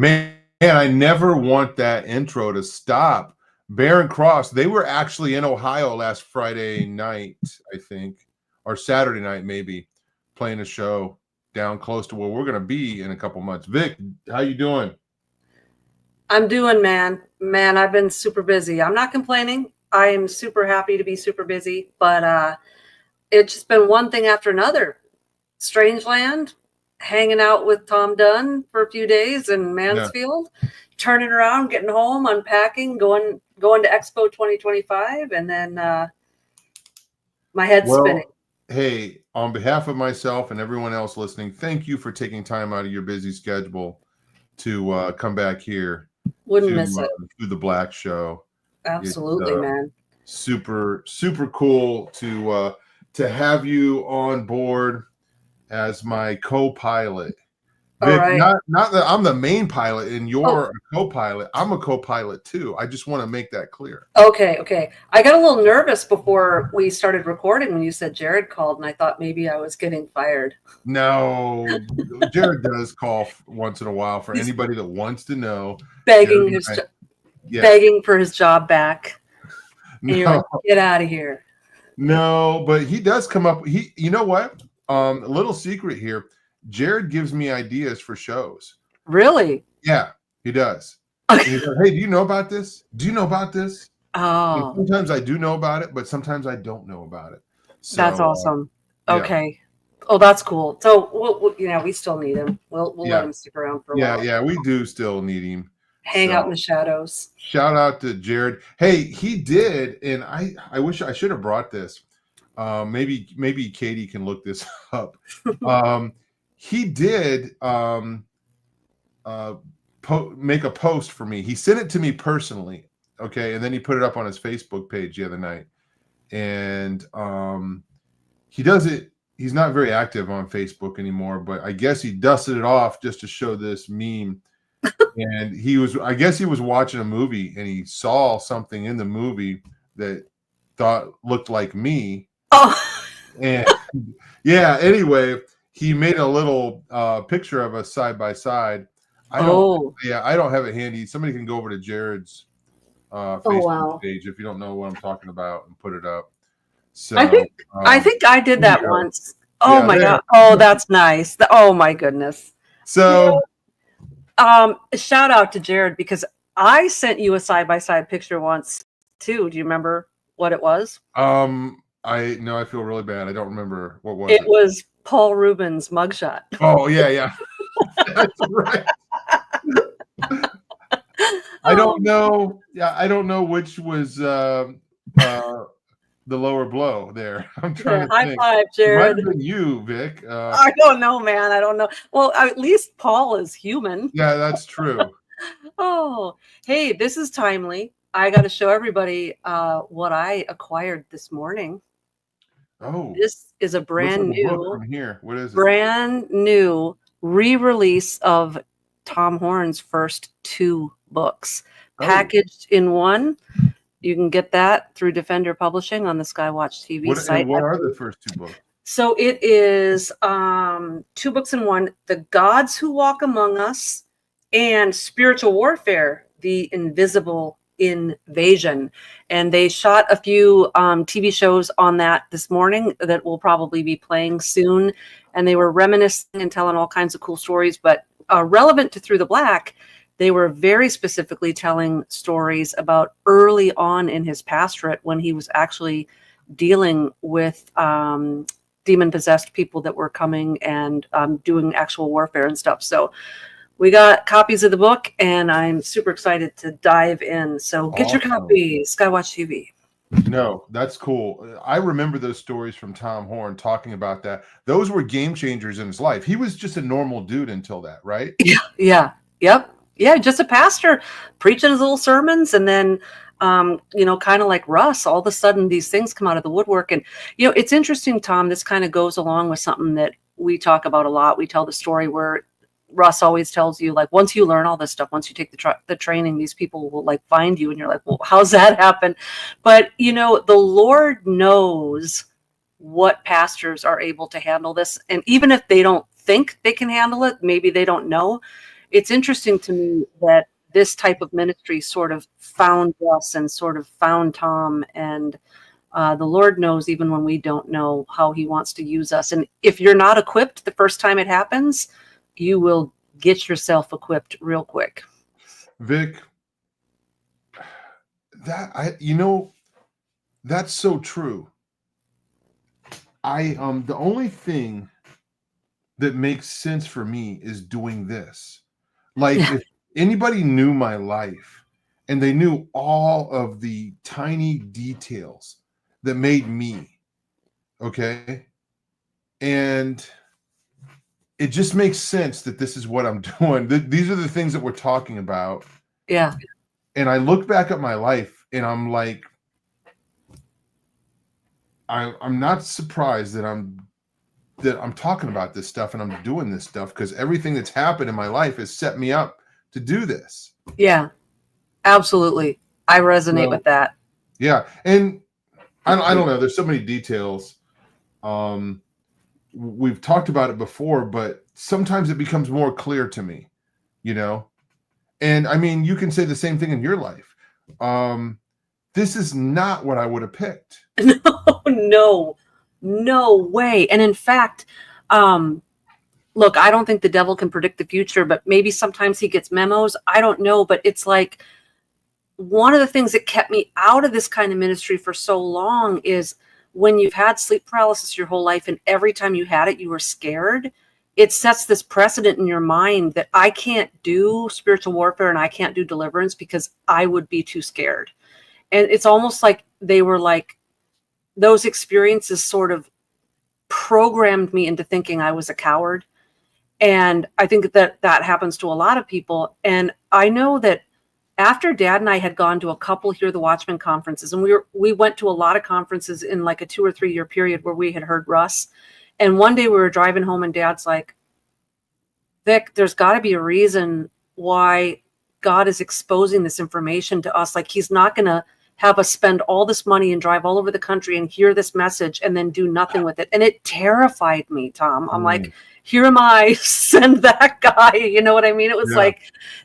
Man, I never want that intro to stop. Barron Cross, they were actually in Ohio last Friday night, I think, or Saturday night maybe, playing a show down close to where we're going to be in a couple months. Vic, how you doing? I'm doing, man. I've been super busy. I'm not complaining. I am super happy to be super busy, but it's just been one thing after another. Strangeland, hanging out with Tom Dunn for a few days in Mansfield, turning around, getting home, unpacking, going to Expo 2025, and then my head's spinning. Hey, on behalf of myself and everyone else listening, thank you for taking time out of your busy schedule to come back here. Wouldn't miss it. To the Black Show. Absolutely, man. Super, super cool to have you on board as my co-pilot. Vic, right. Not that I'm the main pilot and you're a co-pilot. I'm a co-pilot too. I just want to make that clear. Okay. I got a little nervous before we started recording when you said Jared called, and I thought maybe I was getting fired. No, Jared does call once in a while for anybody that wants to know. Begging for his job back. And you're like, get out of here. No, but he does come up. You know what? A little secret here. Jared gives me ideas for shows. Really? Yeah, he does. He's like, hey, do you know about this? Do you know about this? Oh. And sometimes I do know about it, but sometimes I don't know about it. So, that's awesome. Okay. Yeah. Oh, that's cool. So, we still need him. We'll let him stick around for a while. Yeah, we do still need him. Hang out in the shadows. Shout out to Jared. Hey, he did, and I wish I should have brought this. Maybe Katie can look this up. He did make a post for me. He sent it to me personally, okay, and then he put it up on his Facebook page the other night. And he does it. He's not very active on Facebook anymore, but I guess he dusted it off just to show this meme. And I guess he was watching a movie and he saw something in the movie that looked like me. Oh. And anyway, he made a little picture of us side by side. I don't have it handy. Somebody can go over to Jared's Facebook page if you don't know what I'm talking about and put it up. So I think I did that once. Oh my God. Oh, that's nice. Oh my goodness. So shout out to Jared because I sent you a side by side picture once too. Do you remember what it was? I feel really bad. I don't remember what was it. It was Paul Rubin's mugshot. Oh yeah. That's right. I don't know. Yeah, I don't know which was the lower blow there. I'm trying to think. High five, Jared. It might have been you, Vic. I don't know, man. I don't know. Well, at least Paul is human. Yeah, that's true. Oh, hey, this is timely. I got to show everybody what I acquired this morning. Oh, this is a brand new from here. What is it? Brand new re-release of Tom Horn's first 2 books, packaged in one. You can get that through Defender Publishing on the Skywatch TV site. What are the first 2 books? So it is 2 books in one: The Gods Who Walk Among Us and Spiritual Warfare: The Invisible Invasion. And they shot a few TV shows on that this morning that will probably be playing soon. And they were reminiscing and telling all kinds of cool stories, but relevant to Through the Black, they were very specifically telling stories about early on in his pastorate when he was actually dealing with demon-possessed people that were coming and doing actual warfare and stuff. So we got copies of the book, and I'm super excited to dive in. So get your copies, Skywatch TV. No, that's cool. I remember those stories from Tom Horn talking about that. Those were game changers in his life. He was just a normal dude until that, right? Yeah. Yep. Yeah, just a pastor preaching his little sermons, and then, kind of like Russ, all of a sudden these things come out of the woodwork. And, it's interesting, Tom, this kind of goes along with something that we talk about a lot. We tell the story where Russ always tells you, like, once you learn all this stuff, once you take the training, these people will like find you, and you're like, well, how's that happen? But, the Lord knows what pastors are able to handle this. And even if they don't think they can handle it, maybe they don't know. it's interesting to me that this type of ministry sort of found us and sort of found Tom, and the Lord knows even when we don't know how he wants to use us. And if you're not equipped the first time it happens, you will get yourself equipped real quick. Vic, that's so true. The only thing that makes sense for me is doing this. Like, if anybody knew my life and they knew all of the tiny details that made me, okay, and it just makes sense that this is what I'm doing. These are the things that we're talking about. Yeah. And I look back at my life and I'm like, I'm not surprised that I'm talking about this stuff and I'm doing this stuff, because everything that's happened in my life has set me up to do this. Yeah, absolutely. I resonate with that. Yeah. And I don't know. There's so many details. We've talked about it before, but sometimes it becomes more clear to me, and I mean, you can say the same thing in your life. This is not what I would have picked. No way. And in fact, look, I don't think the devil can predict the future, but maybe sometimes he gets memos. I don't know, but it's like one of the things that kept me out of this kind of ministry for so long is when you've had sleep paralysis your whole life, and every time you had it, you were scared. It sets this precedent in your mind that I can't do spiritual warfare and I can't do deliverance because I would be too scared. And it's almost like they were like, those experiences sort of programmed me into thinking I was a coward. And I think that happens to a lot of people. And I know that after Dad and I had gone to a couple Hear the Watchman conferences, and we went to a lot of conferences in like a 2 or 3 year period where we had heard Russ. And one day we were driving home and Dad's like, Vic, there's got to be a reason why God is exposing this information to us. Like, he's not going to have us spend all this money and drive all over the country and hear this message and then do nothing with it. And it terrified me, Tom. I'm like, here am I, send that guy. You know what I mean? It was like,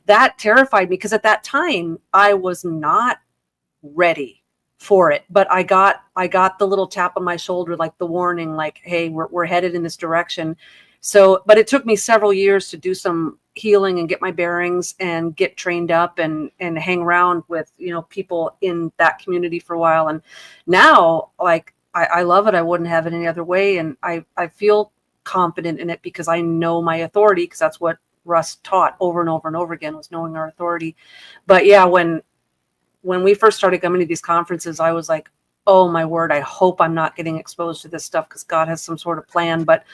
that terrified me, because at that time I was not ready for it. But I got the little tap on my shoulder, like the warning, like, hey, we're headed in this direction. So, but it took me several years to do some healing and get my bearings and get trained up and hang around with, people in that community for a while. And now, like, I love it. I wouldn't have it any other way. And I feel confident in it because I know my authority, because that's what Russ taught over and over and over again, was knowing our authority. But yeah, when we first started coming to these conferences, I was like, oh my word, I hope I'm not getting exposed to this stuff, because God has some sort of plan. But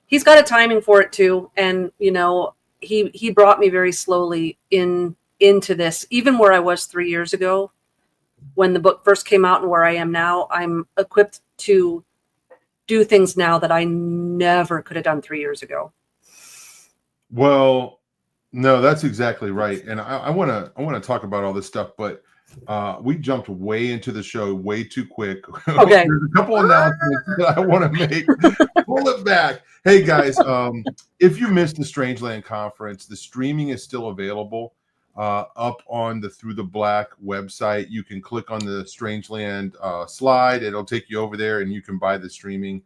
he's got a timing for it too. And, he brought me very slowly into this, even where I was 3 years ago when the book first came out and where I am now. I'm equipped to do things now that I never could have done 3 years ago. Well, no, that's exactly right. And I want to talk about all this stuff, but we jumped way into the show way too quick. Okay. There's a couple announcements that I want to make. Pull it back. Hey guys, if you missed the Strangeland conference, the streaming is still available up on the Through the Black website. You can click on the Strangeland slide. It'll take you over there and you can buy the streaming.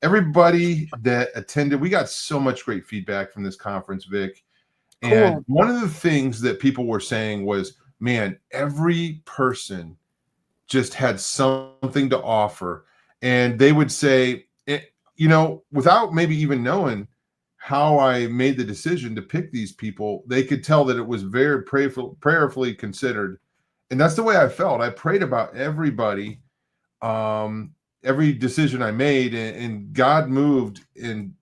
Everybody that attended, we got so much great feedback from this conference, Vic. And cool. One of the things that people were saying was, man, every person just had something to offer. And they would say, without maybe even knowing how I made the decision to pick these people, they could tell that it was very prayerfully considered. And that's the way I felt. I prayed about everybody, every decision I made, and God moved in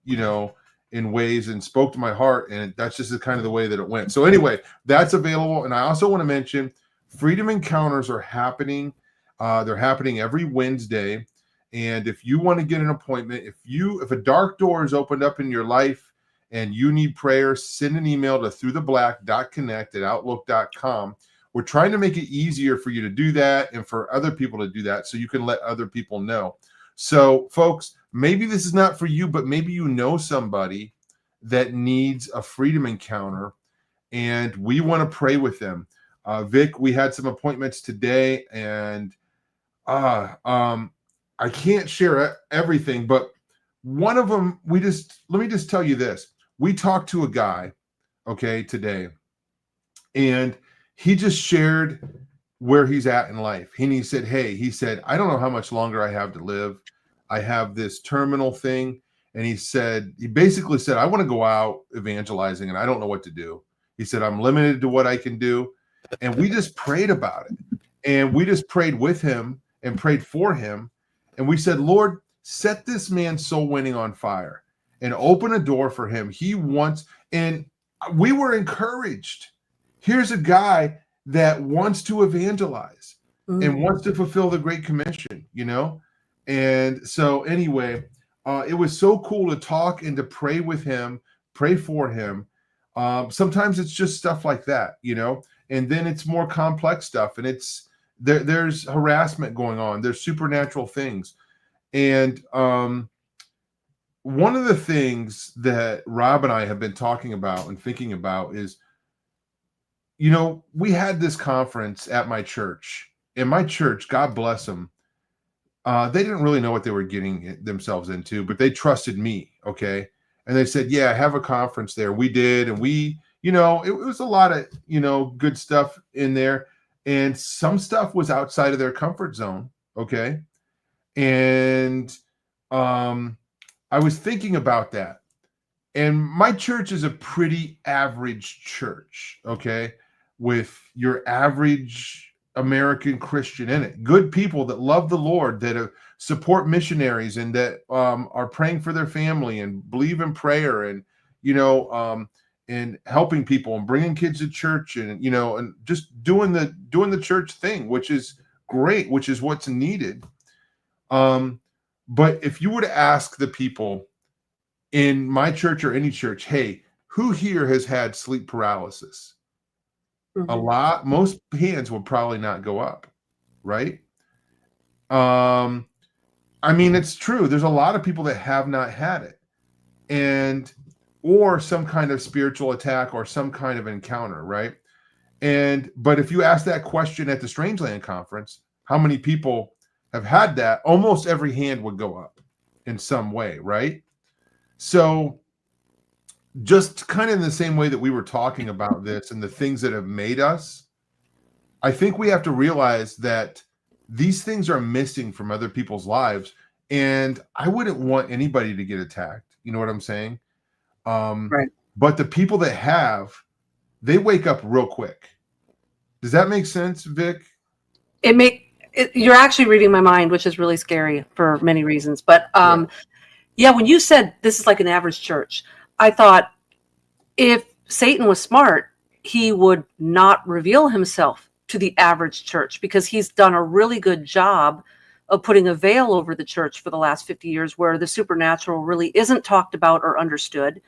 ways and spoke to my heart. And that's just the kind of the way that it went. So anyway, that's available. And I also want to mention Freedom Encounters are happening. They're happening every Wednesday. And if you want to get an appointment, if a dark door is opened up in your life and you need prayer, send an email to throughtheblack.connect@outlook.com. We're trying to make it easier for you to do that and for other people to do that, so you can let other people know. So folks, maybe this is not for you, but maybe you know somebody that needs a freedom encounter, and we want to pray with them. Vic, we had some appointments today, and I can't share everything, but one of them, let me just tell you this. We talked to a guy, okay, today, and he just shared where he's at in life. And he said, I don't know how much longer I have to live. I have this terminal thing. And he basically said, I want to go out evangelizing and I don't know what to do. He said, I'm limited to what I can do. And we just prayed about it. And we just prayed with him and prayed for him. And we said, Lord, set this man's soul winning on fire and open a door for him. He wants, and we were encouraged. Here's a guy that wants to evangelize and wants to fulfill the Great Commission, you know? And so anyway, it was so cool to talk and to pray with him, pray for him. Sometimes it's just stuff like that, you know? And then it's more complex stuff, and there's harassment going on. There's supernatural things. And one of the things that Rob and I have been talking about and thinking about is, you know, we had this conference at my church, and my church, God bless them, they didn't really know what they were getting themselves into, but they trusted me, okay? And they said, yeah, have a conference there. We did, and you know, it was a lot of, you know, good stuff in there, and some stuff was outside of their comfort zone, okay? And I was thinking about that, and my church is a pretty average church, okay, with your average American Christian in it. Good people that love the Lord, that support missionaries, and that are praying for their family and believe in prayer, and, you know, and helping people and bringing kids to church, and, you know, and just doing the church thing, which is great, which is what's needed. But if you were to ask the people in my church or any church, hey, who here has had sleep paralysis? Most hands will probably not go up, right? I mean, it's true. There's a lot of people that have not had it, or some kind of spiritual attack or some kind of encounter, right? But if you ask that question at the Strangeland conference, how many people have had that? Almost every hand would go up in some way, right? So just kind of in the same way that we were talking about this and the things that have made us, I think we have to realize that these things are missing from other people's lives. And I wouldn't want anybody to get attacked. You know what I'm saying? Right. But the people that have, they wake up real quick. Does that make sense, Vic? You're actually reading my mind, which is really scary for many reasons. But yeah, when you said this is like an average church, I thought if Satan was smart, he would not reveal himself to the average church, because he's done a really good job of putting a veil over the church for the last 50 years, where the supernatural really isn't talked about or understood.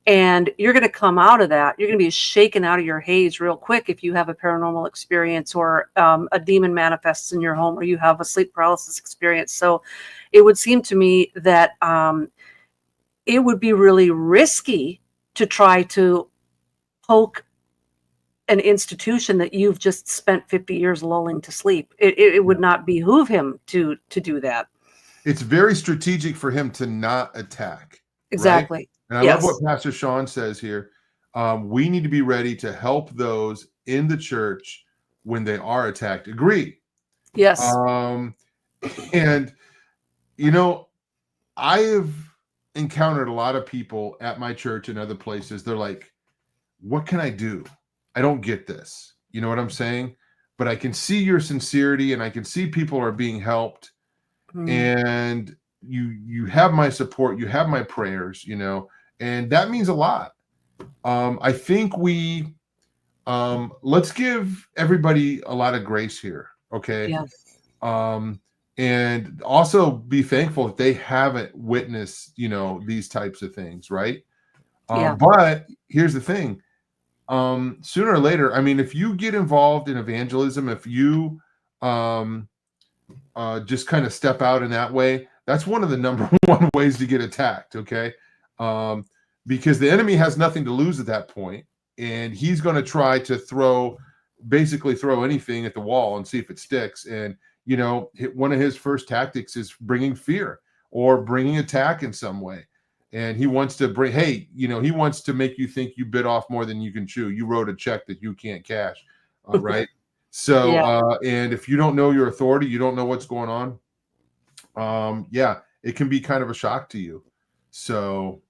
And you're going to come out of that. You're going to be shaken out of your haze real quick if you have a paranormal experience, or a demon manifests in your home, or you have a sleep paralysis experience. So it would seem to me that it would be really risky to try to poke an institution that you've just spent 50 years lulling to sleep. It would not behoove him to do that. It's very strategic for him to not attack. Exactly. Right? And I love what Pastor Sean says here. We need to be ready to help those in the church when they are attacked. Agree. Yes. And, you know, I have encountered a lot of people at my church and other places. They're like, what can I do? I don't get this. You know what I'm saying? But I can see your sincerity, and I can see people are being helped. And you have my support. You have my prayers, you know, and that means a lot. I think let's give everybody a lot of grace here. Okay. Yes. And also be thankful if they haven't witnessed, you know, these types of things. Right. But here's the thing. Sooner or later, I mean, if you get involved in evangelism, if you just kind of step out in that way, that's one of the number one ways to get attacked. Okay. because the enemy has nothing to lose at that point, and he's going to try to basically throw anything at the wall and see if it sticks. And one of his first tactics is bringing fear or bringing attack in some way. And he wants to he wants to make you think you bit off more than you can chew. You wrote a check that you can't cash, right? So, Yeah. and if you don't know your authority, you don't know what's going on. It can be kind of a shock to you. So,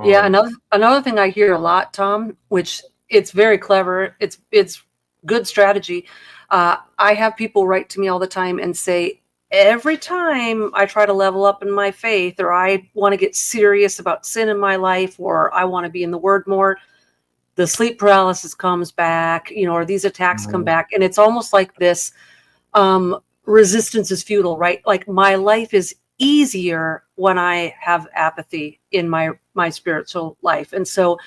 yeah, another thing I hear a lot, Tom, which it's very clever. It's good strategy. I have people write to me all the time and say, every time I try to level up in my faith, or I want to get serious about sin in my life, or I want to be in the Word more, the sleep paralysis comes back, or these attacks come back. And it's almost like this resistance is futile, right? Like my life is easier when I have apathy in my spiritual life. And so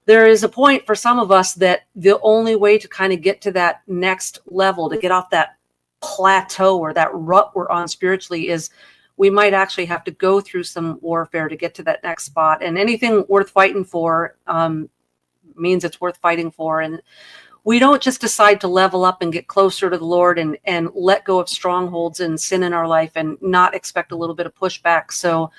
there is a point for some of us that the only way to kind of get to that next level, to get off that plateau or that rut we're on spiritually, is we might actually have to go through some warfare to get to that next spot. And anything worth fighting for means it's worth fighting for. And we don't just decide to level up and get closer to the Lord and let go of strongholds and sin in our life and not expect a little bit of pushback. So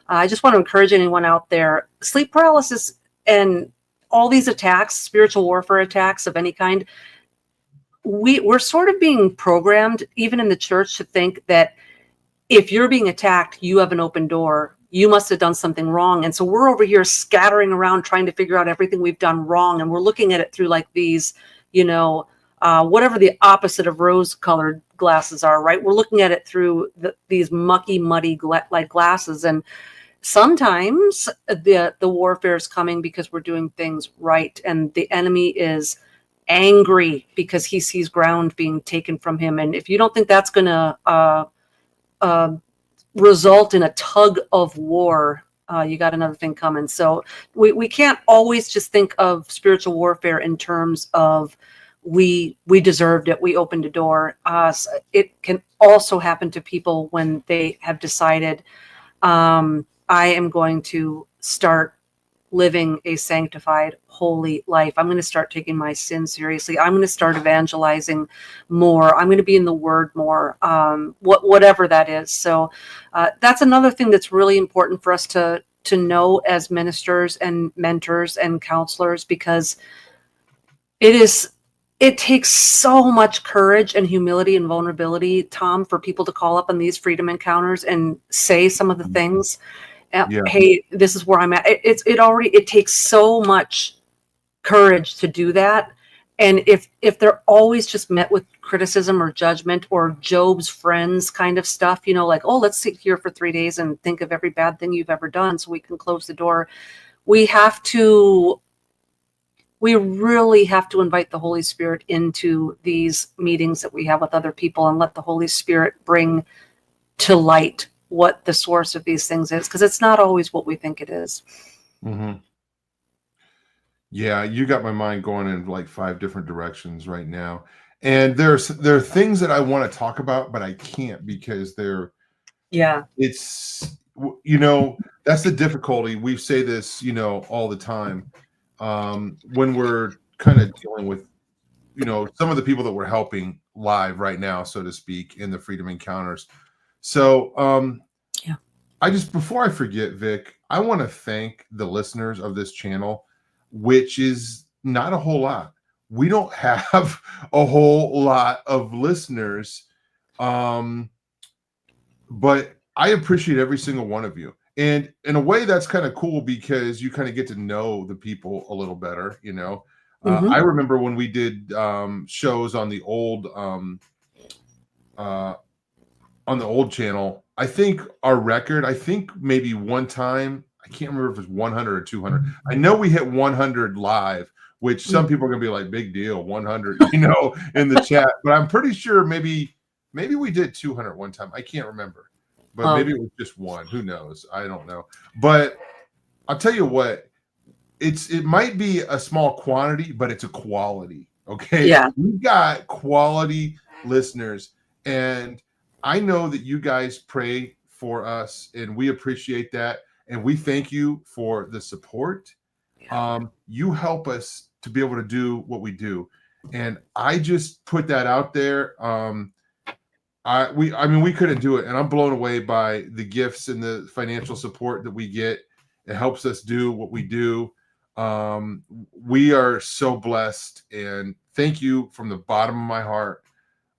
I just want to encourage anyone out there, sleep paralysis and all these attacks, spiritual warfare attacks of any kind, we're sort of being programmed, even in the church, to think that if you're being attacked, you have an open door. You must have done something wrong. And so we're over here scattering around trying to figure out everything we've done wrong. And we're looking at it through like these, whatever the opposite of rose-colored glasses are, right? We're looking at it through these mucky, muddy like glasses. And sometimes the warfare is coming because we're doing things right. And the enemy is angry because he sees ground being taken from him. And if you don't think that's going to result in a tug of war, you got another thing coming. So we can't always just think of spiritual warfare in terms of we deserved it, we opened a door. It can also happen to people when they have decided, I am going to start living a sanctified, holy life. I'm going to start taking my sin seriously. I'm going to start evangelizing more. I'm going to be in the Word more, whatever that is. So that's another thing that's really important for us to know as ministers and mentors and counselors, because it takes so much courage and humility and vulnerability, Tom, for people to call up on these freedom encounters and say some of the things. Yeah. Hey, this is where I'm at. It takes so much courage to do that. And if they're always just met with criticism or judgment or Job's friends kind of stuff, like, oh, let's sit here for 3 days and think of every bad thing you've ever done so we can close the door. We really have to invite the Holy Spirit into these meetings that we have with other people and let the Holy Spirit bring to light what the source of these things is, because it's not always what we think it is. Mm-hmm. Yeah, you got my mind going in like 5 different directions right now. And there are things that I want to talk about, but I can't because it's that's the difficulty. We say this, all the time. When we're kind of dealing with, some of the people that we're helping live right now, so to speak, in the Freedom Encounters. So, before I forget, Vic, I want to thank the listeners of this channel, which is not a whole lot. We don't have a whole lot of listeners, but I appreciate every single one of you. And in a way, that's kind of cool because you kind of get to know the people a little better, I remember when we did shows on the old channel. I think our record, maybe one time, I can't remember if it was 100 or 200. I know we hit 100 live, which some people are going to be like, big deal, 100, in the chat. But I'm pretty sure maybe we did 200 one time. I can't remember. But maybe it was just one. Who knows? I don't know. But I'll tell you what, it might be a small quantity, but it's a quality. Okay. Yeah. We've got quality listeners, and I know that you guys pray for us, and we appreciate that. and we thank you for the support. You help us to be able to do what we do, and I just put that out there. I mean, we couldn't do it, and I'm blown away by the gifts and the financial support that we get. It helps us do what we do. We are so blessed, and thank you from the bottom of my heart.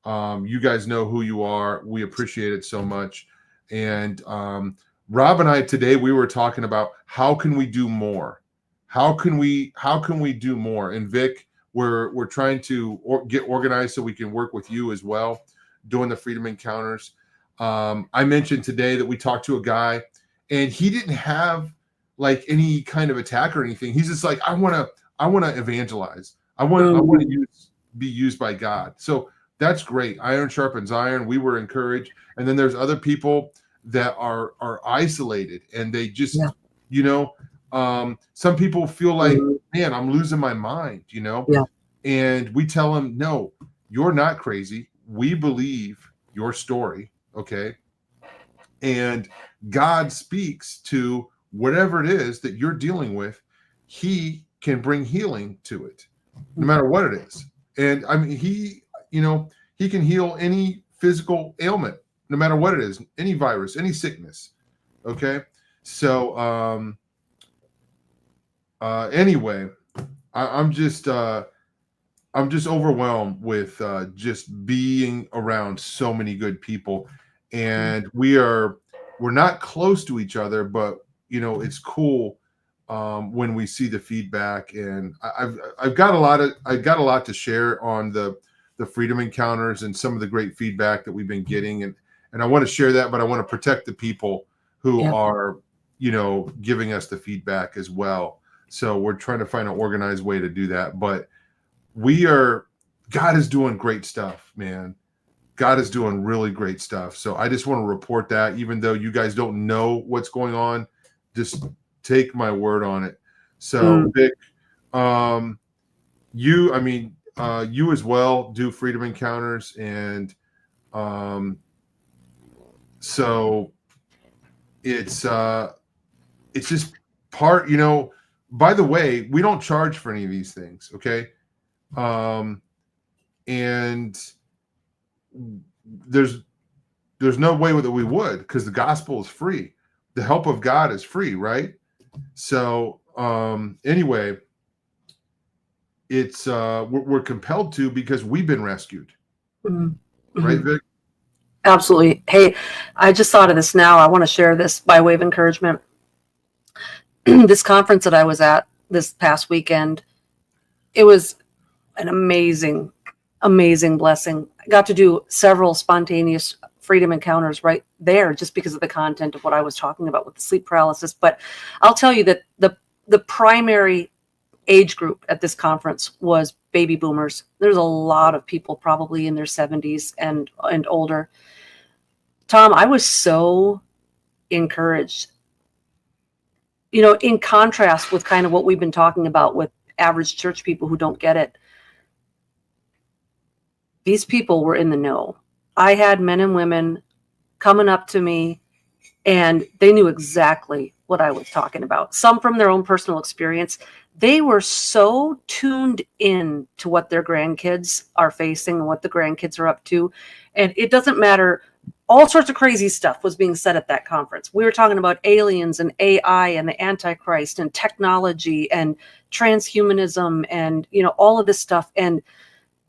You guys know who you are. We appreciate it so much. And Rob and I today, we were talking about how can we do more? How can we do more? And Vic, we're trying to get organized so we can work with you as well, doing the Freedom Encounters. I mentioned today that we talked to a guy, and he didn't have like any kind of attack or anything. He's just like, I want to evangelize. I want to be used by God. So that's great. Iron sharpens iron. We were encouraged. And then there's other people that are isolated, and they just, some people feel like, man, I'm losing my mind, and we tell them, no, you're not crazy. We believe your story. Okay. And God speaks to whatever it is that you're dealing with. He can bring healing to it, no matter what it is. And I mean, he can heal any physical ailment, no matter what it is, any virus, any sickness. Okay. So, anyway, I'm just overwhelmed with just being around so many good people, and we're not close to each other, but it's cool when we see the feedback. And I've got a lot to share on the Freedom Encounters and some of the great feedback that we've been getting, and I want to share that, but I want to protect the people who are giving us the feedback as well. So we're trying to find an organized way to do that, but God is doing great stuff, man. God is doing really great stuff. So I just want to report that, even though you guys don't know what's going on, just take my word on it. So Vic, you as well do Freedom Encounters, and so it's just part, by the way, we don't charge for any of these things. Okay. And there's no way that we would, because the gospel is free. The help of God is free. Right. So, anyway, it's, we're compelled to, because we've been rescued. Mm-hmm. Right, Vic? Absolutely. Hey, I just thought of this now. I want to share this by way of encouragement. This conference that I was at this past weekend, it was an amazing blessing. I got to do several spontaneous Freedom Encounters right there, just because of the content of what I was talking about with the sleep paralysis. But I'll tell you that the primary age group at this conference was baby boomers. There's a lot of people probably in their 70s and older. Tom, I was so encouraged, in contrast with kind of what we've been talking about with average church people who don't get it. These people were in the know. I had men and women coming up to me, and they knew exactly what I was talking about. Some from their own personal experience. They were so tuned in to what their grandkids are facing and what the grandkids are up to. And it doesn't matter. All sorts of crazy stuff was being said at that conference. We were talking about aliens and AI and the Antichrist and technology and transhumanism and, all of this stuff. And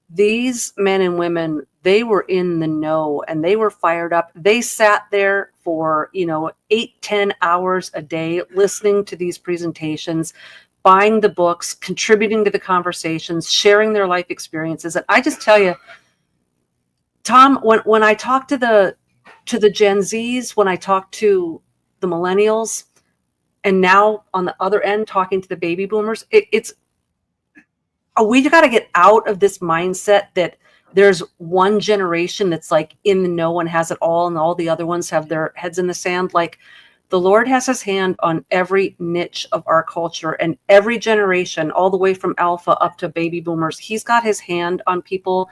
these men and women, they were in the know, and they were fired up. They sat there for, 8-10 hours a day listening to these presentations, buying the books, contributing to the conversations, sharing their life experiences. And I just tell you, Tom, when I talk to the Gen Zs, when I talk to the millennials, and now on the other end talking to the baby boomers, we got to get out of this mindset that there's one generation that's like in the know and has it all, and all the other ones have their heads in the sand. Like, the Lord has his hand on every niche of our culture, and every generation, all the way from alpha up to baby boomers. He's got his hand on people.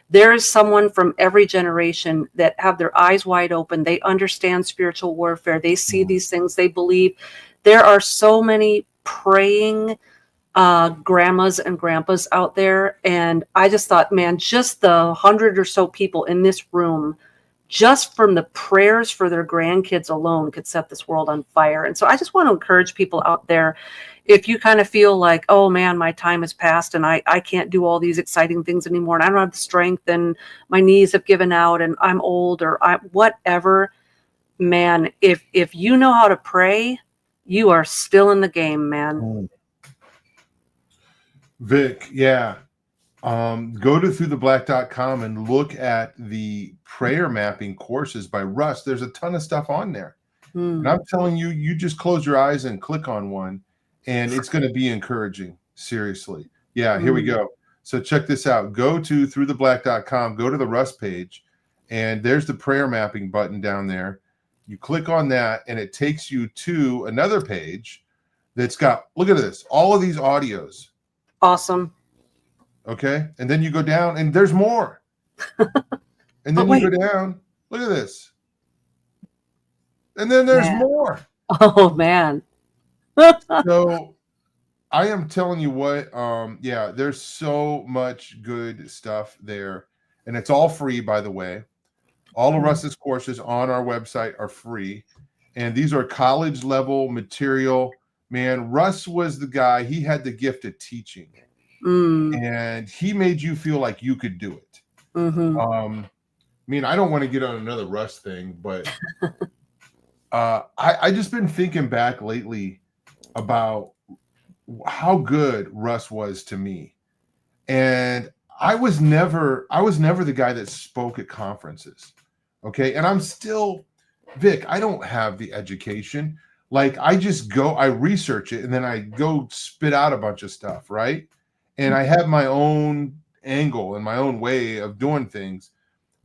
there is someone from every generation that have their eyes wide open. They understand spiritual warfare. They see these things. They believe. There are so many praying grandmas and grandpas out there. And I just thought, man, just the 100 or so people in this room, just from the prayers for their grandkids alone, could set this world on fire. And so I just want to encourage people out there, if you kind of feel like, oh man, my time has passed and I can't do all these exciting things anymore, and I don't have the strength, and my knees have given out, and I'm old, or whatever, man, if you know how to pray, you are still in the game, man. Vic, yeah. Go to throughtheblack.com and look at the prayer mapping courses by Russ. There's a ton of stuff on there. And I'm telling you, you just close your eyes and click on one, and it's going to be encouraging. Seriously. Yeah, here we go. So check this out. Go to throughtheblack.com, go to the Russ page, and there's the prayer mapping button down there. You click on that, and it takes you to another page that's got, look at this, all of these audios. Awesome. Okay. And then you go down and there's more. And then you go down. Look at this. And then there's more. Oh man. So I am telling you what, yeah, there's so much good stuff there. And it's all free, by the way. All of Russ's courses on our website are free. And these are college level material. Man, Russ was the guy, he had the gift of teaching. And he made you feel like you could do it. I mean, I don't want to get on another Russ thing, but I just been thinking back lately about how good Russ was to me. And I was never the guy that spoke at conferences. Okay. And I'm still, Vic, I don't have the education. Like, I just go, I research it, and then I go spit out a bunch of stuff, right? And I have my own angle and my own way of doing things.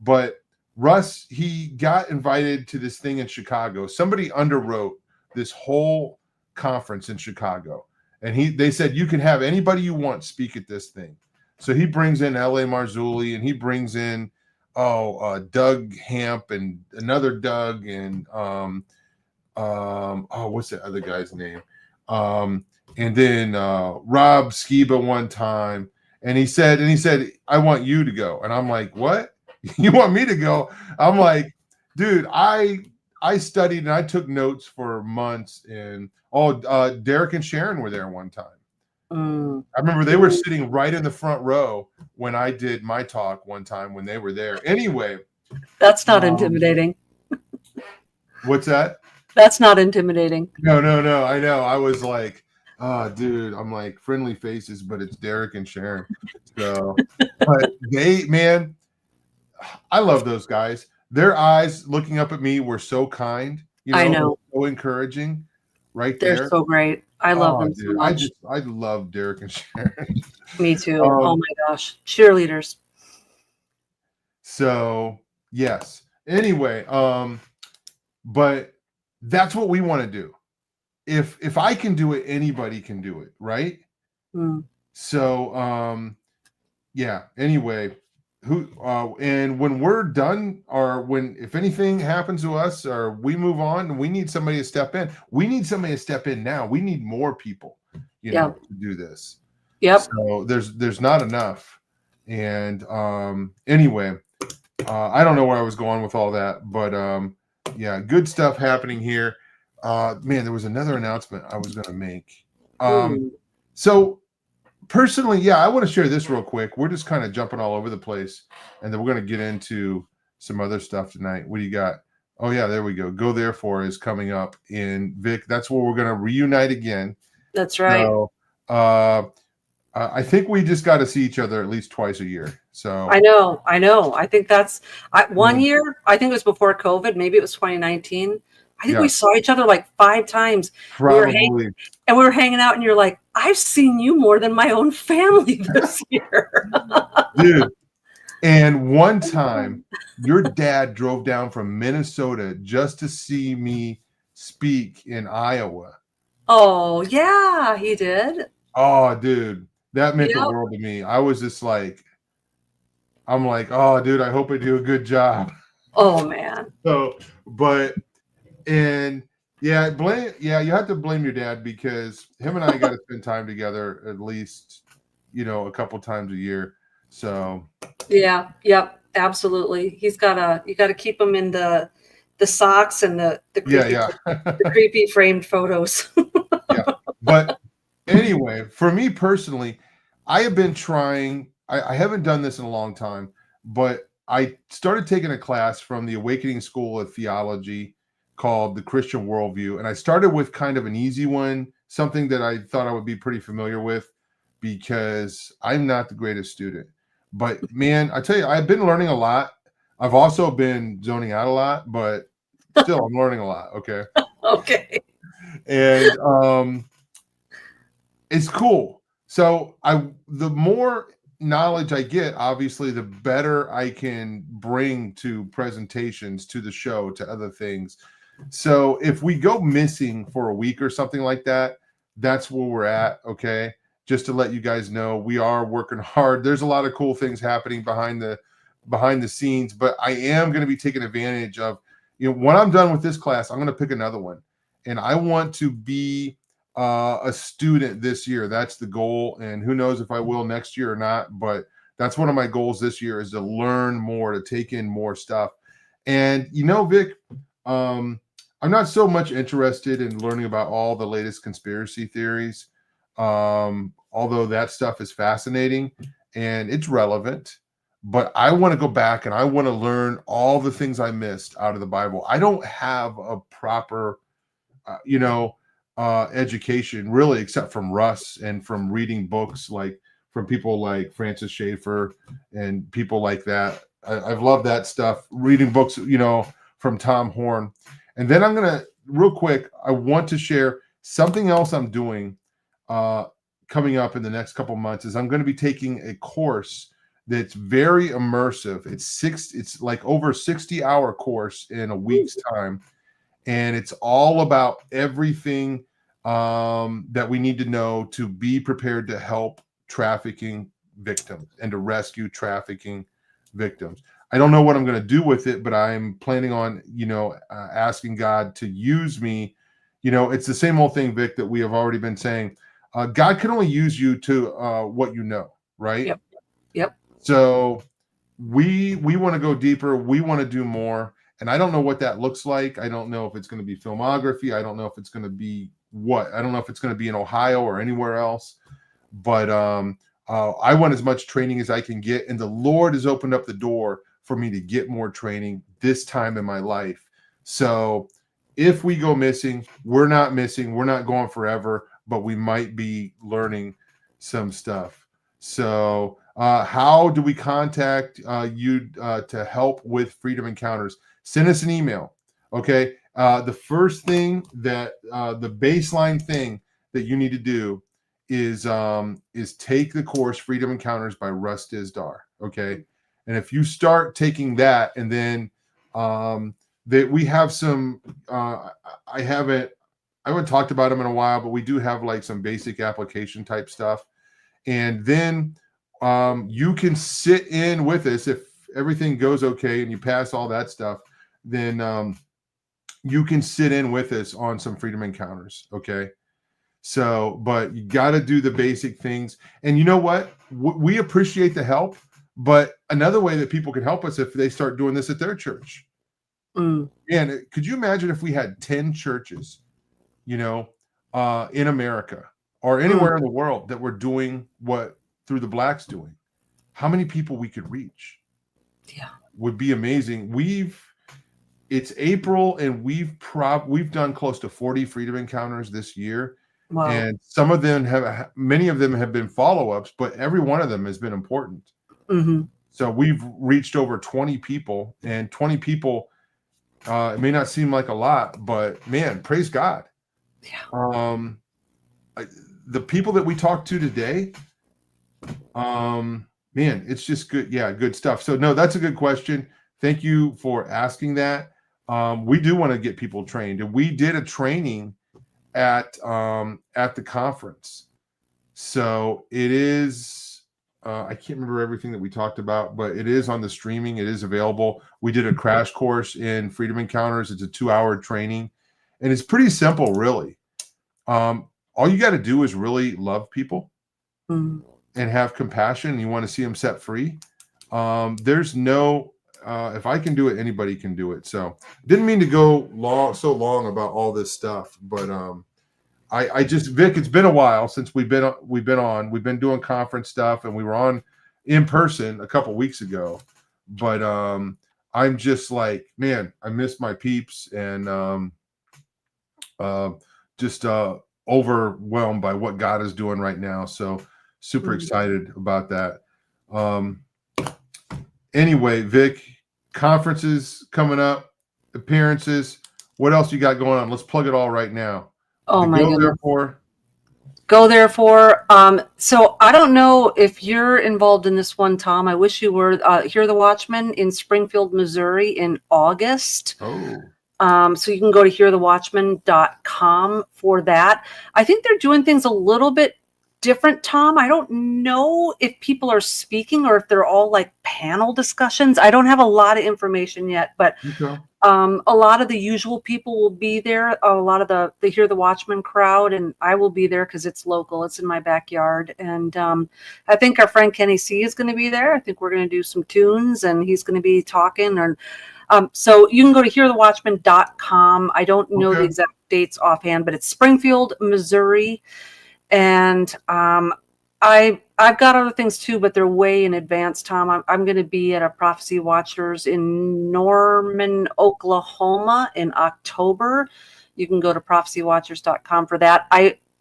But Russ, he got invited to this thing in Chicago. Somebody underwrote this whole conference in Chicago. And they said, you can have anybody you want speak at this thing. So he brings in L.A. Marzulli, and he brings in, Doug Hamp and another Doug, and what's the other guy's name? And then Rob Skiba one time, and he said, I want you to go. And I'm like, what? You want me to go? I'm like, dude, I studied and I took notes for months. And Derek and Sharon were there one time. I remember they were sitting right in the front row when I did my talk one time when they were there. Anyway, that's not intimidating. What's that? That's not intimidating. No. I know. I was like, oh, dude, I'm like, friendly faces, but it's Derek and Sharon. So, but man, I love those guys. Their eyes looking up at me were so kind. I know. So encouraging. Right there. They're so great. I love them so much. I love Derek and Sharon. Me too. Oh my gosh. Cheerleaders. So, yes. Anyway, but that's what we want to do. If I can do it, anybody can do it, right? So, yeah. Anyway, and when we're done, or if anything happens to us, or we move on, we need somebody to step in. We need somebody to step in now. We need more people, to do this. Yep. So there's not enough. And anyway, I don't know where I was going with all that, but yeah, good stuff happening here. Man, there was another announcement I was going to make. So personally, yeah, I want to share this real quick. We're just kind of jumping all over the place, and then we're going to get into some other stuff tonight. What do you got? Oh yeah, there we go. Go Therefore is coming up in Vic. That's where we're going to reunite again. That's right. So, I think we just got to see each other at least twice a year. So I know. I think that's one year. I think it was before COVID. Maybe it was 2019. I think we saw each other like 5 times. Probably. We were hanging out, and you're like, I've seen you more than my own family this year. Dude. And one time, your dad drove down from Minnesota just to see me speak in Iowa. Oh, yeah, he did. Oh, dude. That meant the world to me. I was just like, I'm like, oh, dude, I hope I do a good job. Oh man. So, but and yeah, you have to blame your dad because him and I got to spend time together at least, a couple times a year. So Yeah. Yep. Absolutely. You gotta keep him in the socks and the yeah. creepy framed photos. Yeah. But anyway, for me personally, I have been trying, I haven't done this in a long time, but I started taking a class from the Awakening School of Theology called The Christian Worldview. And I started with kind of an easy one, something that I thought I would be pretty familiar with because I'm not the greatest student. But man, I tell you, I've been learning a lot. I've also been zoning out a lot, but still I'm learning a lot. Okay. Okay. And it's cool. So the more knowledge I get, obviously, the better I can bring to presentations, to the show, to other things. So if we go missing for a week or something like that, that's where we're at. Okay. Just to let you guys know, we are working hard. There's a lot of cool things happening behind the scenes, but I am going to be taking advantage of, when I'm done with this class, I'm going to pick another one. And I want to be a student this year. That's the goal. And who knows if I will next year or not, but that's one of my goals this year is to learn more, to take in more stuff. And, Vic, I'm not so much interested in learning about all the latest conspiracy theories. Although that stuff is fascinating and it's relevant, but I want to go back and I want to learn all the things I missed out of the Bible. I don't have a proper, education really, except from Russ and from reading books from people like Francis Schaeffer and people like that. I've loved that stuff, reading books, from Tom Horn. And then I'm going to, real quick, I want to share something else I'm doing coming up in the next couple months is I'm going to be taking a course that's very immersive. It's like over a 60-hour course in a week's time. And it's all about everything that we need to know to be prepared to help trafficking victims and to rescue trafficking victims. I don't know what I'm going to do with it, but I'm planning on, asking God to use me. It's the same old thing, Vic, that we have already been saying. God can only use you to what you know, right? Yep. Yep. So we want to go deeper. We want to do more. And I don't know what that looks like. I don't know if it's going to be filmography. I don't know if it's going to be what. I don't know if it's going to be in Ohio or anywhere else. But I want as much training as I can get. And the Lord has opened up the door for me to get more training this time in my life. So if we go missing, we're not missing. We're not going forever, but we might be learning some stuff. So how do we contact you to help with Freedom Encounters? Send us an email. Okay. The first thing that the baseline thing that you need to do is take the course Freedom Encounters by Russ Dizdar. Okay. And if you start taking that, and then that we have some, I haven't talked about them in a while, but we do have like some basic application type stuff. And then you can sit in with us if everything goes okay and you pass all that stuff. Then you can sit in with us on some Freedom Encounters. Okay. So, but you got to do the basic things. And you know what? We appreciate the help. But another way that people can help us if they start doing this at their church. And could you imagine if we had 10 churches, in America or anywhere in the world that were doing what Through the Black's doing? How many people we could reach? Yeah. Would be amazing. It's April and we've done close to 40 Freedom Encounters this year. Wow. And many of them have been follow-ups, but every one of them has been important. Mm-hmm. So we've reached over 20 people, and 20 people, it may not seem like a lot, but man, praise God. Yeah. The people that we talked to today, man, it's just good. Yeah, good stuff. So no, that's a good question. Thank you for asking that. We do want to get people trained, and we did a training at the conference. So it is I can't remember everything that we talked about, but it is on the streaming. It is available. We did a crash course in Freedom Encounters. It's a 2-hour training, and it's pretty simple, really. All you got to do is really love people Mm. and have compassion. And you want to see them set free. There's no, if I can do it, anybody can do it. So didn't mean to go so long about all this stuff, but I just, Vic, it's been a while since we've been doing conference stuff, and we were on in person a couple weeks ago, but I'm just like, man, I miss my peeps, and just overwhelmed by what God is doing right now. So super excited about that. Anyway, Vic, conferences coming up, appearances. What else you got going on? Let's plug it all right now. Oh my goodness. Go there for. So I don't know if you're involved in this one, Tom. I wish you were. Hear the Watchman in Springfield, Missouri in August. Oh. So you can go to hearthewatchman.com for that. I think they're doing things a little bit different, Tom. I don't know if people are speaking or if they're all like panel discussions. I don't have a lot of information yet, but Okay. a lot of the usual people will be there. A lot of the Hear the Watchman crowd, and I will be there because it's local. It's in my backyard. And I think our friend Kenny C is going to be there. I think we're going to do some tunes, and he's going to be talking. And so you can go to hearthewatchman.com. I don't know the exact dates offhand, but it's Springfield, Missouri. And I've got other things too, but they're way in advance, Tom. I'm going to be at a Prophecy Watchers in Norman, Oklahoma in October. You can go to prophecywatchers.com for that.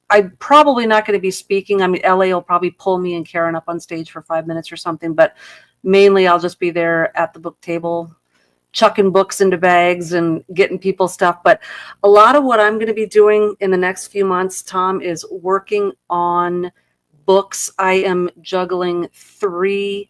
I'm probably not going to be speaking. I mean, LA will probably pull me and Karen up on stage for 5 minutes or something, but mainly I'll just be there at the book table, chucking books into bags and getting people stuff. But a lot of what I'm going to be doing in the next few months, Tom, is working on books. I am juggling 3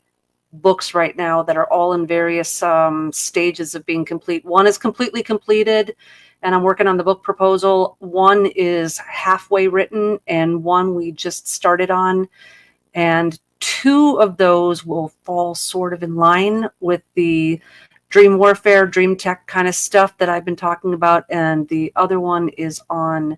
books right now that are all in various stages of being complete. One is completely completed, and I'm working on the book proposal. One is halfway written, and one we just started on. And 2 of those will fall sort of in line with the dream warfare, dream tech kind of stuff that I've been talking about. And the other one is on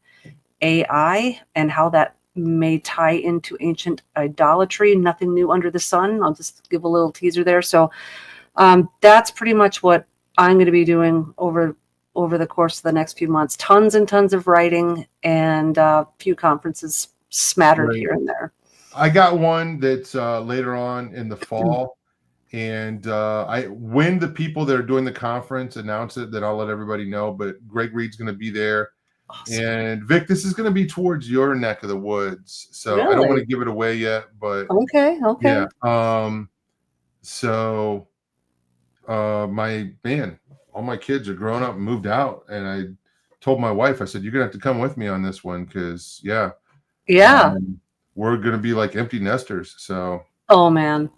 AI and how that may tie into ancient idolatry. Nothing new under the sun. I'll just give a little teaser there. So that's pretty much what I'm going to be doing over the course of the next few months. Tons and tons of writing and a few conferences smattered here and there. I got one that's later on in the fall. And when the people that are doing the conference announce it, then I'll let everybody know. But Greg Reed's going to be there. Awesome. And Vic, this is going to be towards your neck of the woods. So really? I don't want to give it away yet, but okay. Yeah. So all my kids are grown up and moved out. And I told my wife, I said, you're going to have to come with me on this one. Cause we're going to be like empty nesters. So, oh man.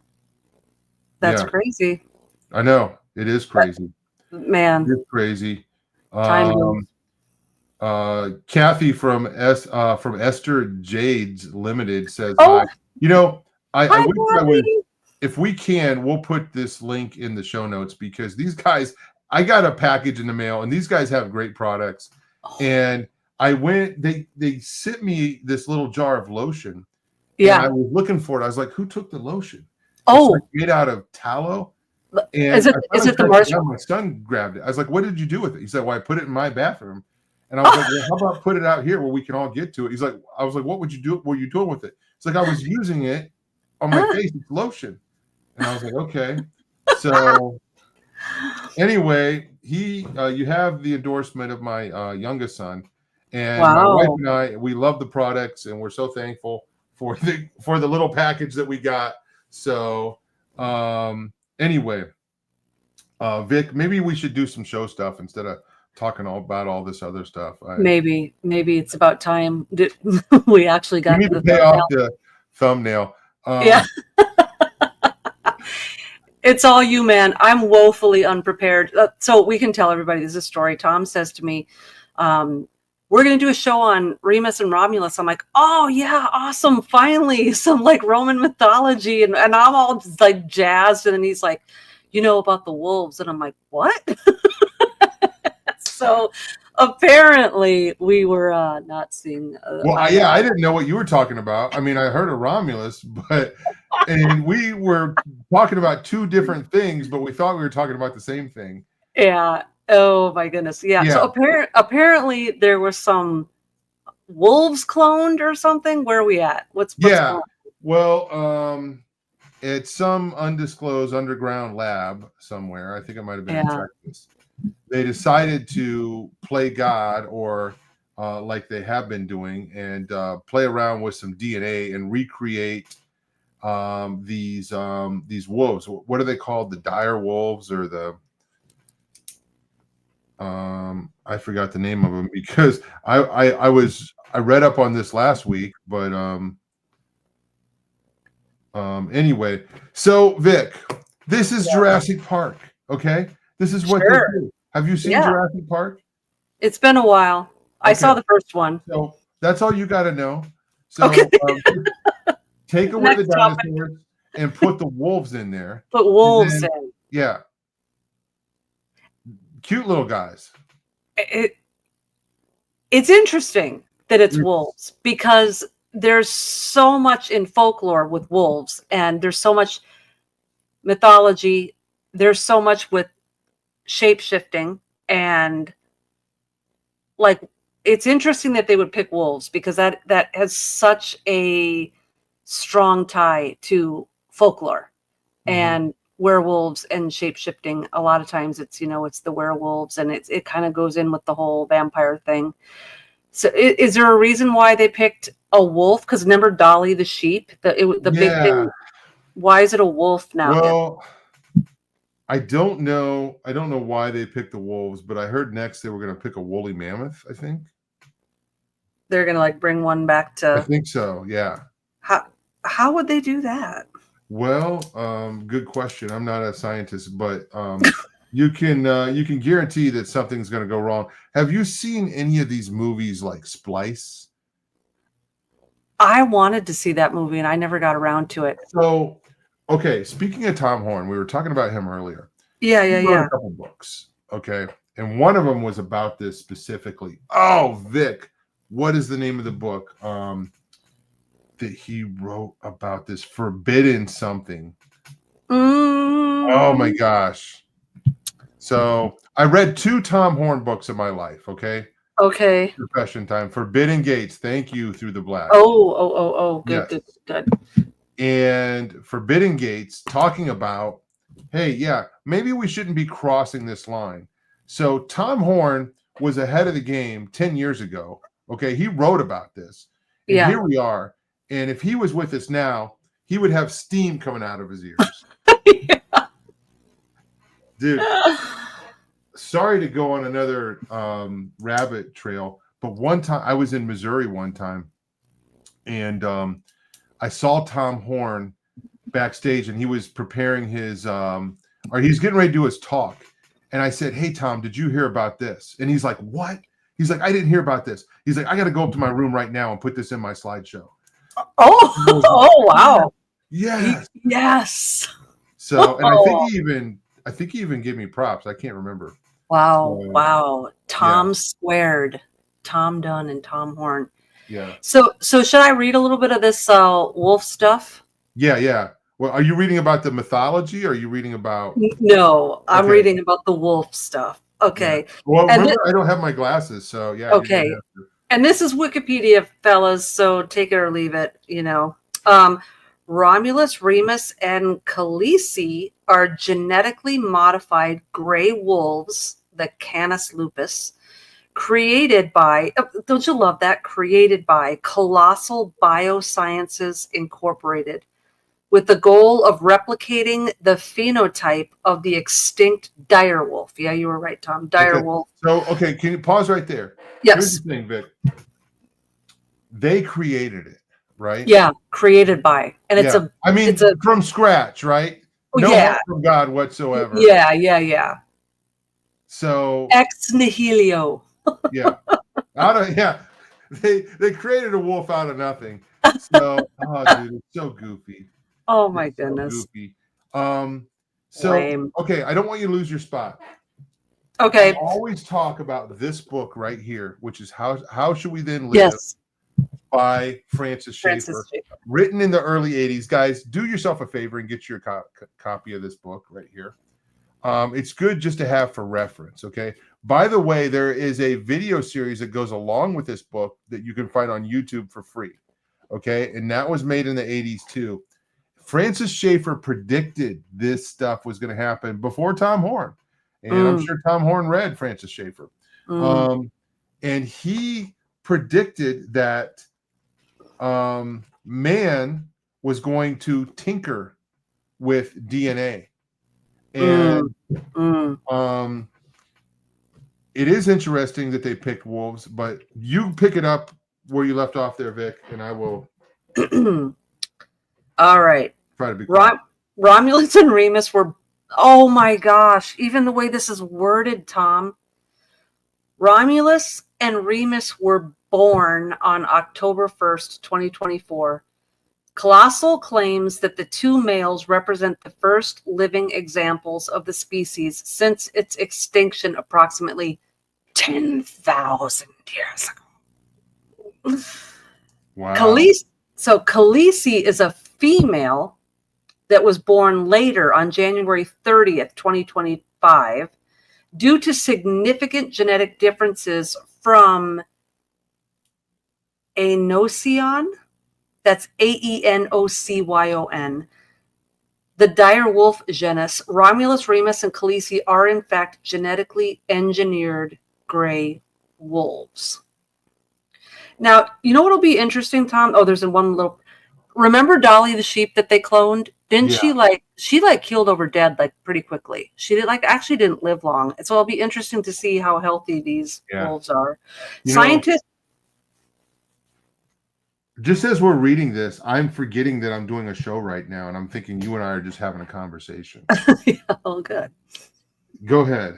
That's crazy. I know it is crazy, man. It's crazy. Kathy from Esther Jades Limited says, hi. You know, I wish if we can, we'll put this link in the show notes because these guys, I got a package in the mail and these guys have great products. And I went, they sent me this little jar of lotion. Yeah. And I was looking for it. I was like, who took the lotion? It's like made out of tallow. And is it the marshmallow? My son grabbed it. I was like, what did you do with it? He said, well, I put it in my bathroom. And I was like, well, how about put it out here where we can all get to it? He's like, I was like, what would you do? What were you doing with it? It's like, I was using it on my face. It's lotion. And I was like, okay. So anyway, you have the endorsement of my youngest son. And my wife and I, we love the products and we're so thankful for the little package that we got. So anyway, Vic, maybe we should do some show stuff instead of talking about all this other stuff. Maybe it's about time we actually got to pay off the thumbnail. Yeah. It's all you, man. I'm woefully unprepared. So we can tell everybody this is a story. Tom says to me, we're we're going to do a show on Remus and Romulus. I'm like, oh yeah, awesome. Finally, some like Roman mythology. And I'm all like jazzed. And then he's like, you know about the wolves. And I'm like, what? So apparently we were not seeing. I didn't know what you were talking about. I mean, I heard of Romulus, and we were talking about two different things, but we thought we were talking about the same thing. Yeah. Oh my goodness. Yeah. So apparently there were some wolves cloned or something. Where are we at? What's going on? Well, it's some undisclosed underground lab somewhere. I think it might have been in Texas. They decided to play God, or like they have been doing, and play around with some DNA and recreate these wolves. What are they called? The dire wolves, or the I forgot the name of them, because I read up on this last week, but anyway. So Vic, this is Jurassic Park, okay? This is what they do. Have you seen Jurassic Park? It's been a while. Okay. I saw the first one. So that's all you got to know. So take away the dinosaurs and put the wolves in there. Put wolves in. Yeah. Cute little guys. It's interesting that it's wolves, because there's so much in folklore with wolves, and there's so much mythology. There's so much with shape-shifting, and like it's interesting that they would pick wolves, because that has such a strong tie to folklore and werewolves and shape-shifting. A lot of times it's it's the werewolves, and it kind of goes in with the whole vampire thing. So is there a reason why they picked a wolf? Because remember Dolly the sheep, the big thing. Why is it a wolf now? Well, I don't know why they picked the wolves, but I heard next they were going to pick a woolly mammoth, I think. They're going to like bring one back to... I think so, yeah. How would they do that? Well, good question. I'm not a scientist, but you can guarantee that something's going to go wrong. Have you seen any of these movies like Splice? I wanted to see that movie and I never got around to it. So, okay, speaking of Tom Horn, we were talking about him earlier. Yeah. He wrote a couple books, okay? And one of them was about this specifically. Oh, Vic, what is the name of the book that he wrote about this? Forbidden something. Oh my gosh. So I read 2 Tom Horn books in my life, okay? Okay. Confession time. Forbidden Gates, Thank You Through the Black. Oh. Good. And Forbidden Gates, talking about, hey, maybe we shouldn't be crossing this line. So Tom Horn was ahead of the game 10 years ago. Okay, he wrote about this. And here we are. And if he was with us now, he would have steam coming out of his ears. Dude, sorry to go on another rabbit trail, but one time I was in Missouri one time, and I saw Tom Horn backstage, and he was preparing his or he's getting ready to do his talk. And I said, "Hey Tom, did you hear about this?" And he's like, "What?" He's like, "I didn't hear about this." He's like, "I got to go up to my room right now and put this in my slideshow." Oh wow. Yes. So, and I think he even gave me props. I can't remember. Wow. Tom squared. Tom Dunn and Tom Horn. Yeah. So should I read a little bit of this wolf stuff? Yeah. Well, are you reading about the mythology, or are you reading about... No, I'm reading about the wolf stuff. Okay. Yeah. Well, and remember, I don't have my glasses, so yeah. Okay. And this is Wikipedia, fellas, so take it or leave it, Romulus, Remus, and Khaleesi are genetically modified gray wolves, the Canis lupus, created by, don't you love that? Created by Colossal Biosciences Incorporated, with the goal of replicating the phenotype of the extinct dire wolf. Yeah, you were right, Tom. Dire wolf. So, can you pause right there? Yes. Here's the thing, Vic. They created it, right? Yeah, created by. And it's from scratch, right? No help from God whatsoever. Yeah. So ex nihilo. Yeah. Out of they created a wolf out of nothing. So dude, it's so goofy. Oh my It's so goodness. goofy. So Lame. okay, I don't want you to lose your spot. Okay. I always talk about this book right here, which is How Should We Then Live Yes. by Francis Schaeffer, Francis Schaeffer. written in the early 80s. Guys, do yourself a favor and get your copy of this book right here. It's good just to have for reference, okay? By the way, there is a video series that goes along with this book that you can find on YouTube for free, okay? And that was made in the 80s too. Francis Schaeffer predicted this stuff was going to happen before Tom Horn. And I'm sure Tom Horn read Francis Schaeffer. And he predicted that man was going to tinker with DNA. And it is interesting that they picked wolves, but you pick it up where you left off there, Vic, and I will. All right. Try to be quiet. Romulus and Remus were, oh my gosh, even the way this is worded, Tom. Romulus and Remus were born on October 1st, 2024. Colossal claims that the two males represent the first living examples of the species since its extinction approximately 10,000 years ago. Wow. Khaleesi is a female that was born later on January 30th, 2025, due to significant genetic differences from Aenocyon. That's Aenocyon. The dire wolf genus. Romulus, Remus, and Khaleesi are in fact genetically engineered gray wolves. Now, you know what'll be interesting, Tom? Oh, there's one little. Remember Dolly the sheep that they cloned? Didn't she killed over dead pretty quickly? She actually didn't live long. So it'll be interesting to see how healthy these wolves are. Scientists. Just as we're reading this, I'm forgetting that I'm doing a show right now, and I'm thinking you and I are just having a conversation. Oh, good. Go ahead.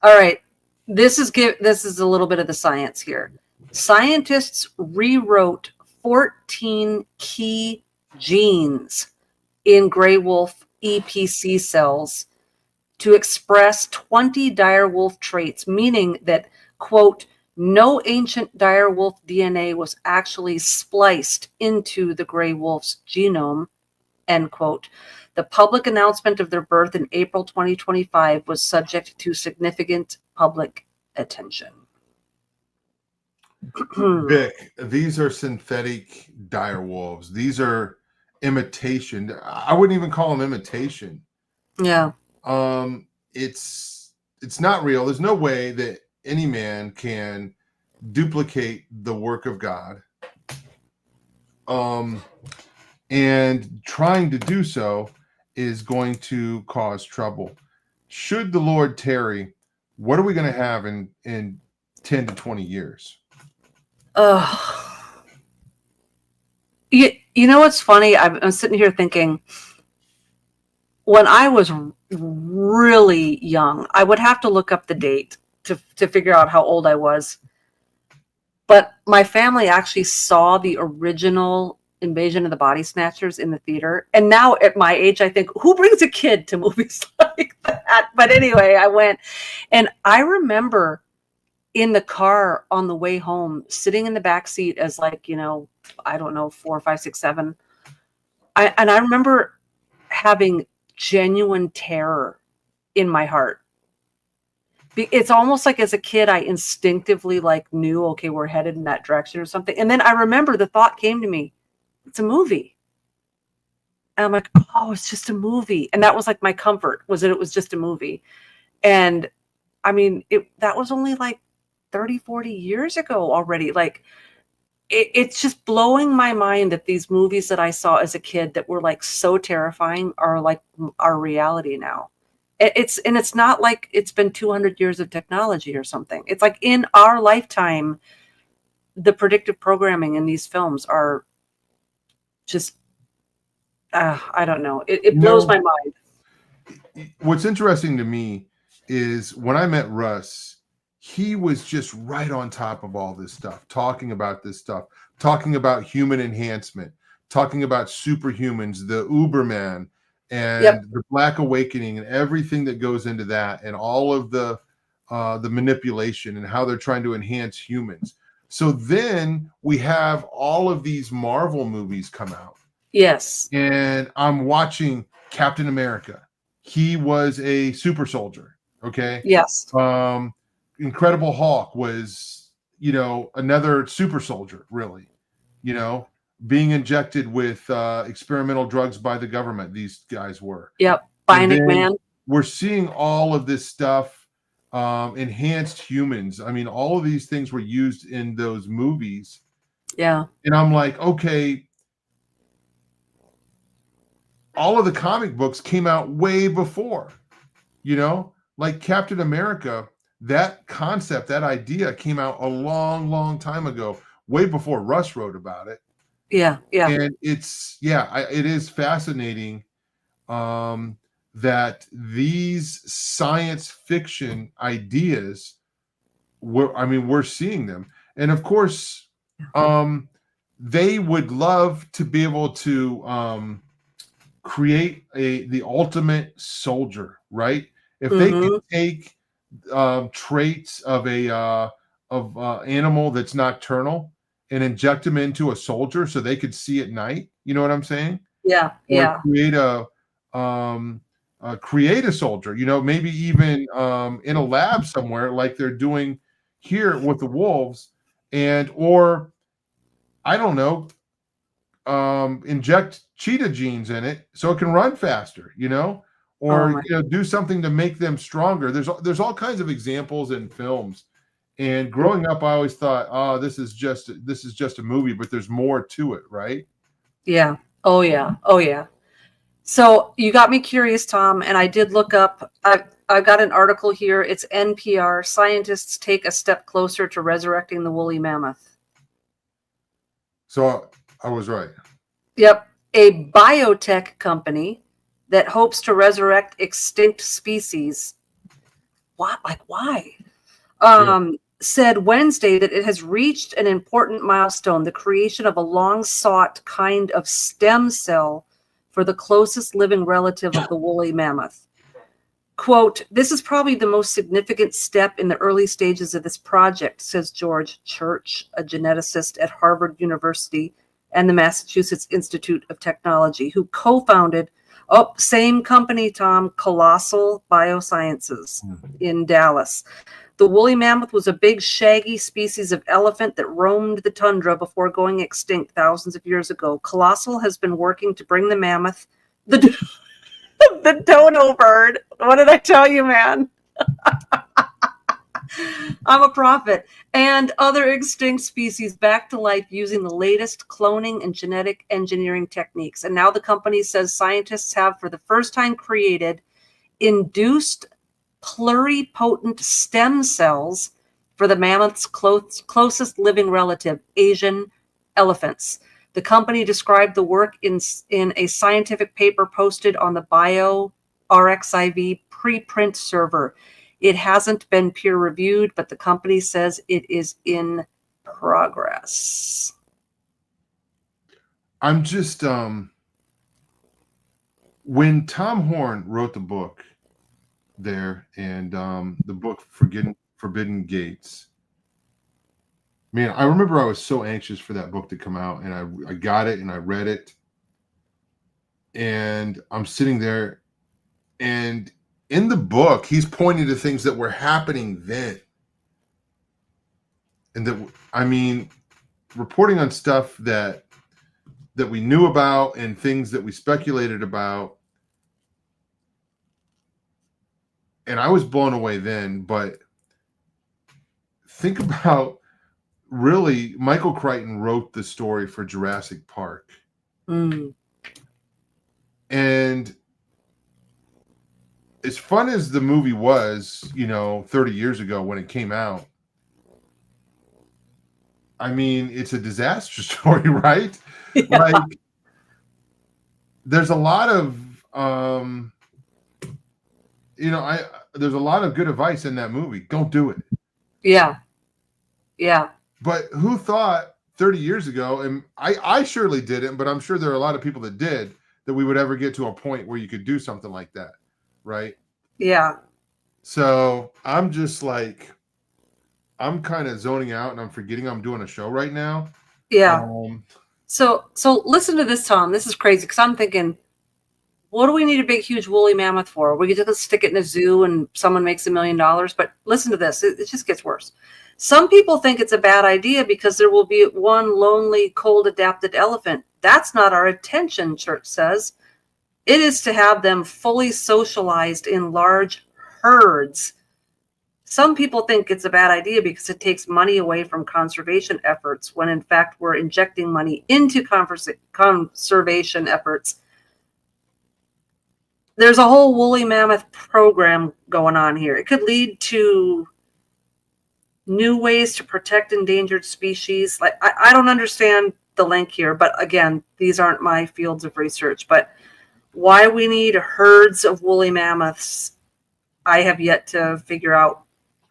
All right. This is a little bit of the science here. Scientists rewrote 14 key genes in gray wolf EPC cells to express 20 dire wolf traits, meaning that, quote, no ancient dire wolf DNA was actually spliced into the gray wolf's genome, end quote. The public announcement of their birth in April 2025 was subject to significant public attention. Vic, these are synthetic dire wolves. These are imitation. I wouldn't even call them imitation. Yeah. It's not real. There's no way that any man can duplicate the work of God. And trying to do so is going to cause trouble. Should the Lord tarry, what are we going to have in 10 to 20 years? You know what's funny? I'm sitting here thinking, when I was really young, I would have to look up the date to figure out how old I was. But my family actually saw the original Invasion of the Body Snatchers in the theater. And now at my age, I think, who brings a kid to movies like that? But anyway, I went. And I remember in the car on the way home, sitting in the back seat as I don't know, 4, 5, 6, 7. And I remember having genuine terror in my heart. It's almost like as a kid, I instinctively knew, okay, we're headed in that direction or something. And then I remember the thought came to me, it's a movie. And I'm like, oh, it's just a movie. And that was my comfort, was that it was just a movie. And I mean, that was only 30, 40 years ago already. It's just blowing my mind that these movies that I saw as a kid that were so terrifying are our reality now. It's not like it's been 200 years of technology or something. It's in our lifetime, the predictive programming in these films are just, I don't know. It blows my mind. What's interesting to me is when I met Russ, he was just right on top of all this stuff, talking about this stuff, talking about human enhancement, talking about superhumans, the Uberman, Yep. and the Black Awakening, and everything that goes into that, and all of the manipulation and how they're trying to enhance humans. So then we have all of these Marvel movies come out, Yes. and I'm watching Captain America. He was a super soldier. Okay. Yes. Incredible Hulk was, another super soldier, really, being injected with experimental drugs by the government. These guys were. Yep. And Bionic then Man. we're seeing all of this stuff, enhanced humans. I mean, all of these things were used in those movies. Yeah. And I'm like, okay, all of the comic books came out way before, like Captain America. That concept, that idea came out a long, long time ago, way before Russ wrote about it. Yeah. Yeah. And it is fascinating that these science fiction ideas, we're seeing them. And of course, they would love to be able to create the ultimate soldier, right? If they could take traits of a animal that's nocturnal and inject them into a soldier so they could see at night, you know what I'm saying? Yeah. Or Yeah. create a soldier, maybe even in a lab somewhere, like they're doing here with the wolves, or I don't know, inject cheetah genes in it so it can run faster, or do something to make them stronger. There's all kinds of examples in films. And growing up, I always thought, oh, this is just a movie, but there's more to it, right? Yeah. Oh yeah. Oh yeah. So you got me curious, Tom, and I did look up. I've got an article here. It's NPR. Scientists take a step closer to resurrecting the woolly mammoth. So I was right. Yep. A biotech company that hopes to resurrect extinct species. What? Like, why? Said Wednesday that it has reached an important milestone, the creation of a long-sought kind of stem cell for the closest living relative of the woolly mammoth. Quote, "This is probably the most significant step in the early stages of this project," says George Church, a geneticist at Harvard University and the Massachusetts Institute of Technology, who co-founded, same company, Tom, Colossal Biosciences in Dallas. The woolly mammoth was a big, shaggy species of elephant that roamed the tundra before going extinct thousands of years ago. Colossal has been working to bring the mammoth, the dono bird. What did I tell you, man? I'm a prophet. And other extinct species back to life using the latest cloning and genetic engineering techniques. And now the company says scientists have, for the first time, created induced pluripotent stem cells for the mammoth's closest living relative, Asian elephants. The company described the work in a scientific paper posted on the bioRxiv preprint server. It hasn't been peer-reviewed, but the company says it is in progress. I'm just when Tom Horn wrote the book there, and the book Forbidden Gates, man, I remember I was so anxious for that book to come out, and I got it and I read it, and I'm sitting there, and in the book he's pointing to things that were happening then, and that, reporting on stuff that we knew about and things that we speculated about. And I was blown away then, but think about, really, Michael Crichton wrote the story for Jurassic Park. And as fun as the movie was, 30 years ago when it came out, it's a disaster story, right? Yeah. Like, there's a lot of, there's a lot of good advice in that movie. Don't do it. Yeah. Yeah. But who thought 30 years ago, and I surely didn't, but I'm sure there are a lot of people that did, that we would ever get to a point where you could do something like that, right? Yeah. So I'm just like, I'm kind of zoning out and I'm forgetting I'm doing a show right now. Yeah. So listen to this, Tom. This is crazy because I'm thinking, what do we need a big, huge woolly mammoth for? We could just stick it in a zoo and someone makes $1 million. But listen to this. It just gets worse. Some people think it's a bad idea because there will be one lonely, cold, adapted elephant. That's not our intention, church says. It is to have them fully socialized in large herds. Some people think it's a bad idea because it takes money away from conservation efforts, when in fact we're injecting money into conservation efforts. There's a whole woolly mammoth program going on here. It could lead to new ways to protect endangered species. Like, I don't understand the link here, but again, these aren't my fields of research. But why we need herds of woolly mammoths, I have yet to figure out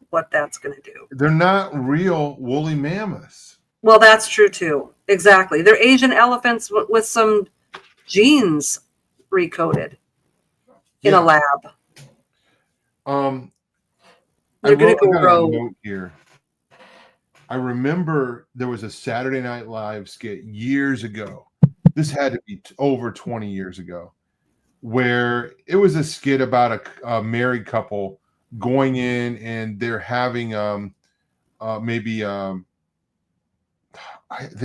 what that's going to do. They're not real woolly mammoths. Well, that's true too. Exactly. They're Asian elephants with some genes recoded in a lab. I got a note here. I remember there was a Saturday Night Live skit years ago. This had to be over 20 years ago, where it was a skit about a married couple going in and they're having they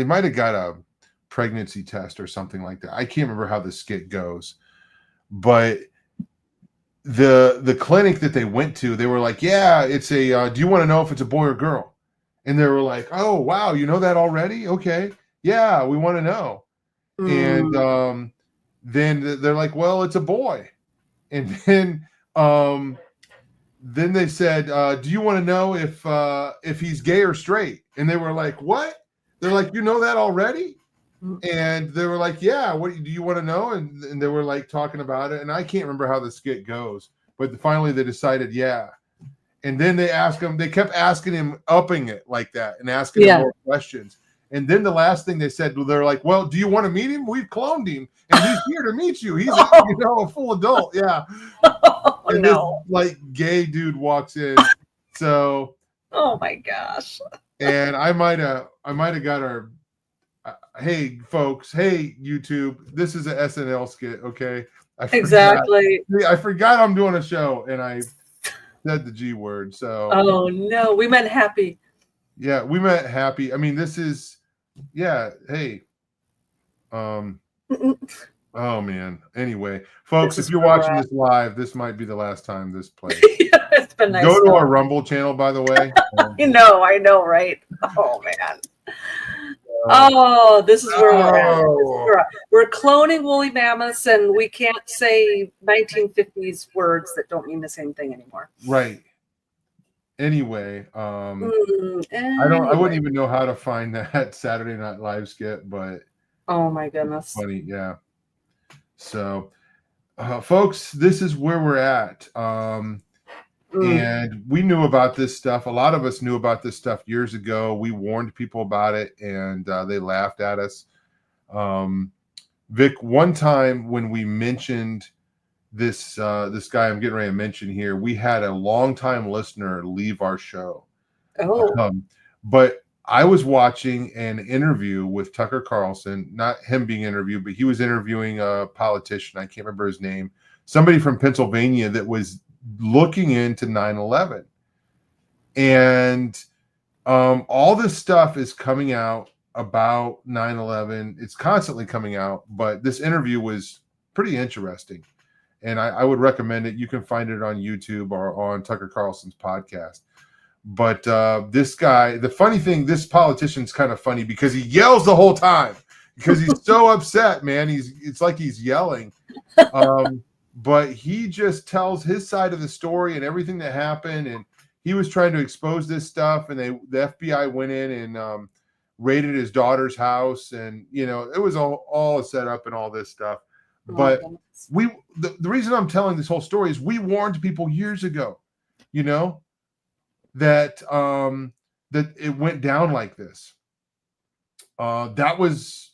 might have got a pregnancy test or something like that. I can't remember how the skit goes, but the clinic that they went to, they were like, yeah, it's a do you want to know if it's a boy or girl? And they were like, oh wow, you know that already? Okay, yeah, we want to know. And then they're like, well, it's a boy. And then they said, do you want to know if he's gay or straight? And they were like, what? They're like, you know that already? And they were like, yeah, what do you want to know? And they were like talking about it. And I can't remember how the skit goes, but finally they decided, yeah. And then they kept asking him, upping it like that and asking him more questions. And then the last thing they said, they're like, well, do you want to meet him? We've cloned him and he's here to meet you. He's a full adult. Yeah. And this like gay dude walks in. So, oh my gosh. And I might have got our, hey folks, hey YouTube, this is an SNL skit. Okay. Exactly. I forgot I'm doing a show and I said the G word. So, oh no, we meant happy. Yeah, we meant happy. I mean, this is, hey. Oh man. Anyway, folks, if you're watching this live, this might be the last time this plays. It's been nice. Go to our Rumble channel, by the way. I know, right? Oh man. This is where we're at. We're cloning woolly mammoths, and we can't say 1950s words that don't mean the same thing anymore. Right. Anyway, I wouldn't even know how to find that Saturday Night Live skit, but oh my goodness, funny, yeah. So, folks, this is where we're at. And we knew about this stuff. A lot of us knew about this stuff years ago. We warned people about it, and they laughed at us. Vic, one time when we mentioned this guy I'm getting ready to mention here, we had a longtime listener leave our show. But I was watching an interview with Tucker Carlson, not him being interviewed, but he was interviewing a politician. I can't remember his name. Somebody from Pennsylvania that was looking into 9/11. And all this stuff is coming out about 9/11. It's constantly coming out, but this interview was pretty interesting. And I would recommend it. You can find it on YouTube or on Tucker Carlson's podcast. But this guy, the funny thing, this politician's kind of funny because he yells the whole time because he's so upset, man. It's like he's yelling. But he just tells his side of the story and everything that happened. And he was trying to expose this stuff. And the FBI went in and raided his daughter's house. And, it was all a setup and all this stuff. But the reason I'm telling this whole story is we warned people years ago, that that it went down like this. That was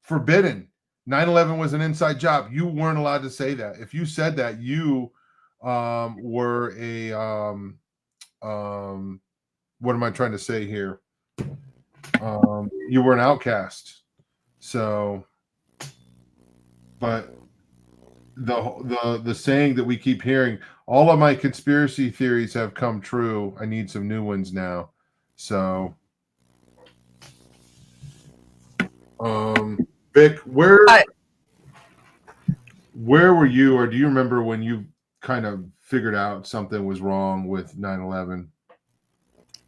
forbidden. 9/11 was an inside job. You weren't allowed to say that. If you said that, you were a what am I trying to say here? You were an outcast. So, but the saying that we keep hearing, all of my conspiracy theories have come true. I need some new ones now. So, Vic, where were you, or do you remember when you kind of figured out something was wrong with 9/11?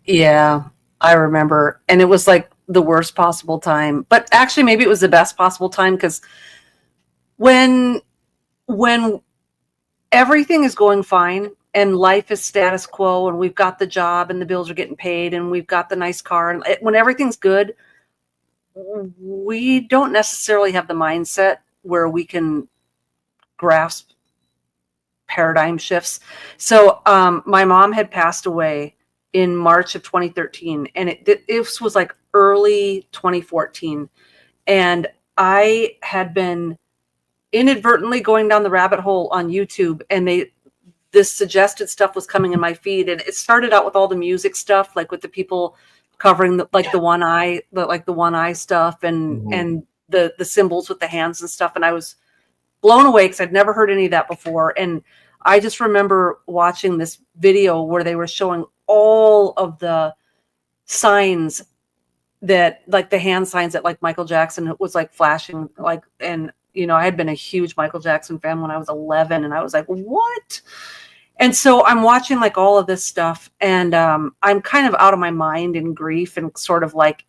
Yeah, I remember. And it was like the worst possible time. But actually maybe it was the best possible time, because when everything is going fine and life is status quo and we've got the job and the bills are getting paid and we've got the nice car, and when everything's good, we don't necessarily have the mindset where we can grasp paradigm shifts. So my mom had passed away in March of 2013, and it was like early 2014. And I had been inadvertently going down the rabbit hole on YouTube, and this suggested stuff was coming in my feed. And it started out with all the music stuff, like with the people covering the one eye stuff, and the symbols with the hands and stuff. And I was blown away because I'd never heard any of that before. And I just remember watching this video where they were showing all of the signs that, like the hand signs that like Michael Jackson was like flashing, like, and I had been a huge Michael Jackson fan when I was 11, and I was like, what? And so I'm watching like all of this stuff, and I'm kind of out of my mind in grief, and sort of like,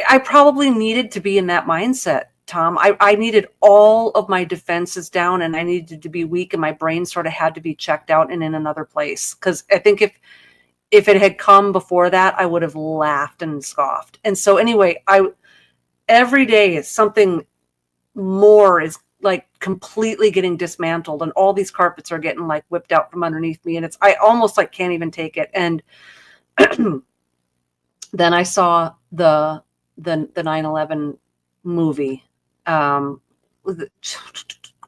I probably needed to be in that mindset, Tom. I needed all of my defenses down, and I needed to be weak, and my brain sort of had to be checked out and in another place. Because I think if it had come before that, I would have laughed and scoffed. And so anyway, every day is something more is like completely getting dismantled, and all these carpets are getting like whipped out from underneath me, and I almost like can't even take it. And then I saw the 9/11 movie.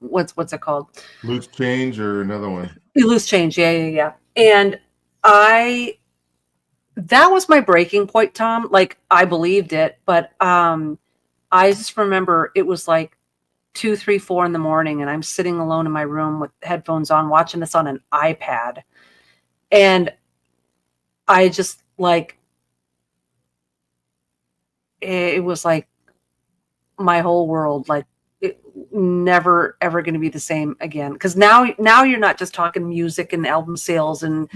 What's it called? Loose Change, or another one? Loose Change. Yeah. And that was my breaking point, Tom. Like, I believed it, but I just remember it was like 2, 3, 4 in the morning, and I'm sitting alone in my room with headphones on, watching this on an iPad. And I just like, it was like my whole world, like, it never ever going to be the same again. Because now you're not just talking music and album sales and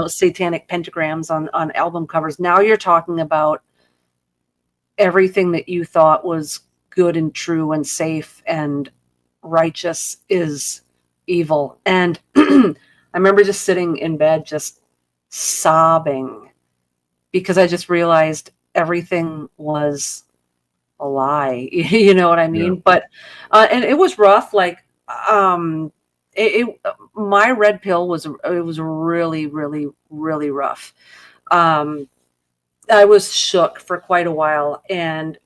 satanic pentagrams on album covers. Now you're talking about everything that you thought was good and true and safe and righteous is evil. And I remember just sitting in bed just sobbing, because I just realized everything was a lie. You know what I mean? Yeah. But and it was rough. Like my red pill was really, really, really rough. I was shook for quite a while, and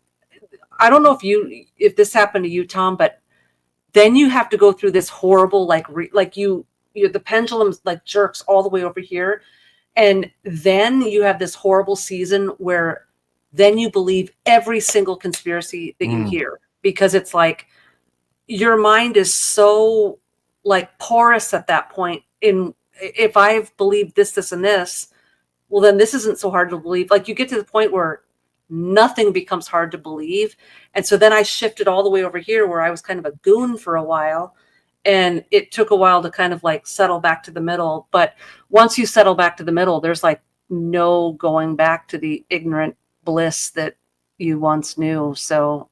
I don't know if this happened to you, Tom, but then you have to go through this horrible the pendulum like jerks all the way over here, and then you have this horrible season where then you believe every single conspiracy that you hear, because it's like your mind is so like porous at that point. If I've believed this, and this, well, then this isn't so hard to believe. Like, you get to the point where nothing becomes hard to believe. And so then I shifted all the way over here, where I was kind of a goon for a while. And it took a while to kind of like settle back to the middle. But once you settle back to the middle, there's like no going back to the ignorant bliss that you once knew. So,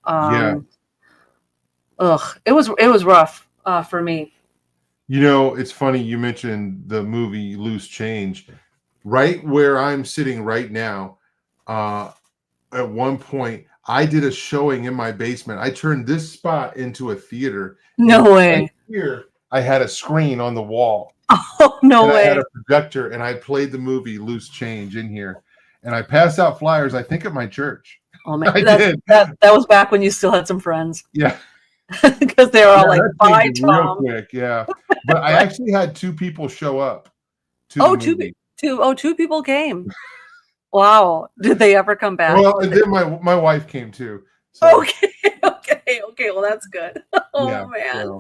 it was rough for me. It's funny you mentioned the movie Loose Change. Right where I'm sitting right now, at one point, I did a showing in my basement. I turned this spot into a theater. No way. Right here, I had a screen on the wall. Oh, no and I had way. a projector, and I played the movie Loose Change in here, and I passed out flyers. I think at my church. Oh man, I did. that was back when you still had some friends Yeah, because they were all like, that "Bye, changed real Tom." quick. Yeah, but I actually had 2 people show up to the Oh, movie. two people came. Wow. Did they ever come back? Well, and then my wife came too. So Okay, okay. Well, that's good. yeah, Oh man. so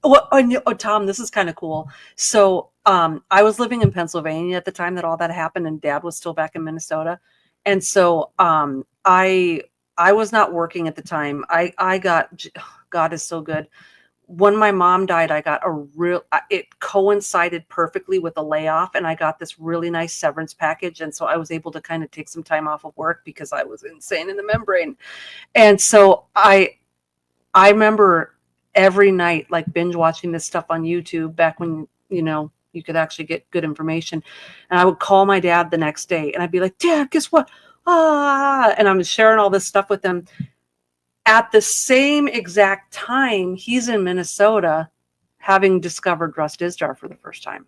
Well, Tom, this is kind of cool. So, I was living in Pennsylvania at the time that all that happened, and Dad was still back in Minnesota, and so, I was not working at the time. I got God is so good. When my mom died, I got it coincided perfectly with a layoff, and I got this really nice severance package, and so I was able to kind of take some time off of work because I was insane in the membrane, and so I remember every night, like binge watching this stuff on YouTube back when, you could actually get good information. And I would call my dad the next day and I'd be like, Dad, guess what? And I'm sharing all this stuff with him. At the same exact time, he's in Minnesota having discovered Russ Dizdar for the first time.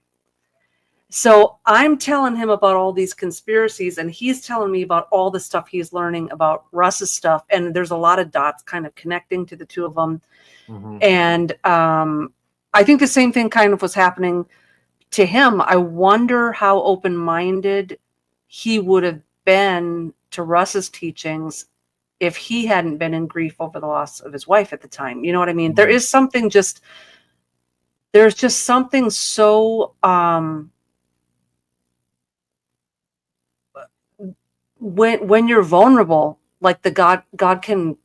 So I'm telling him about all these conspiracies, and he's telling me about all the stuff he's learning about Russ's stuff. And there's a lot of dots kind of connecting to the two of them. mhm. And I think the same thing kind of was happening to him. I wonder how open-minded he would have been to Russ's teachings if he hadn't been in grief over the loss of his wife at the time. You know what I mean? There's just something so when you're vulnerable, like God can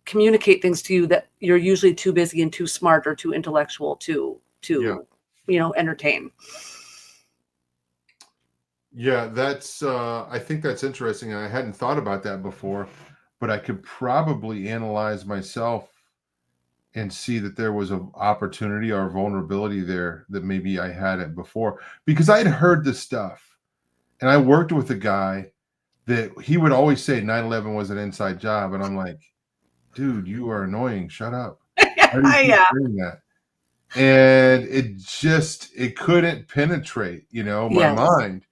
communicate things to you that you're usually too busy and too smart or too intellectual to entertain. Yeah, that's I think that's interesting. I hadn't thought about that before, but I could probably analyze myself and see that there was an opportunity or vulnerability there that maybe I hadn't before, because I had heard this stuff, and I worked with a guy that he would always say 9/11 was an inside job, and I'm like, dude, you are annoying. Shut up. Why do you keep Yeah. saying that? And it couldn't penetrate, my Yes. mind.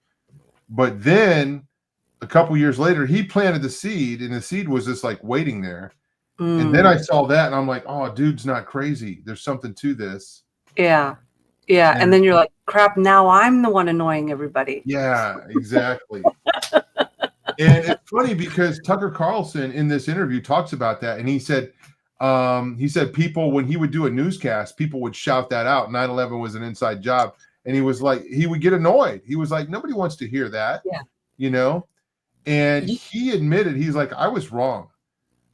But then a couple years later, he planted the seed, and the seed was just like waiting there. And then I saw that, and I'm like, oh, dude's not crazy. There's something to this. Yeah. Yeah. And And then you're like, crap, now I'm the one annoying everybody. yeah, exactly. And it's funny because Tucker Carlson in this interview talks about that, and he said people, when he would do a newscast, people would shout that out. 9/11 was an inside job, and he was like, he would get annoyed. He was like, nobody wants to hear that, Yeah. And he admitted, he's like, I was wrong,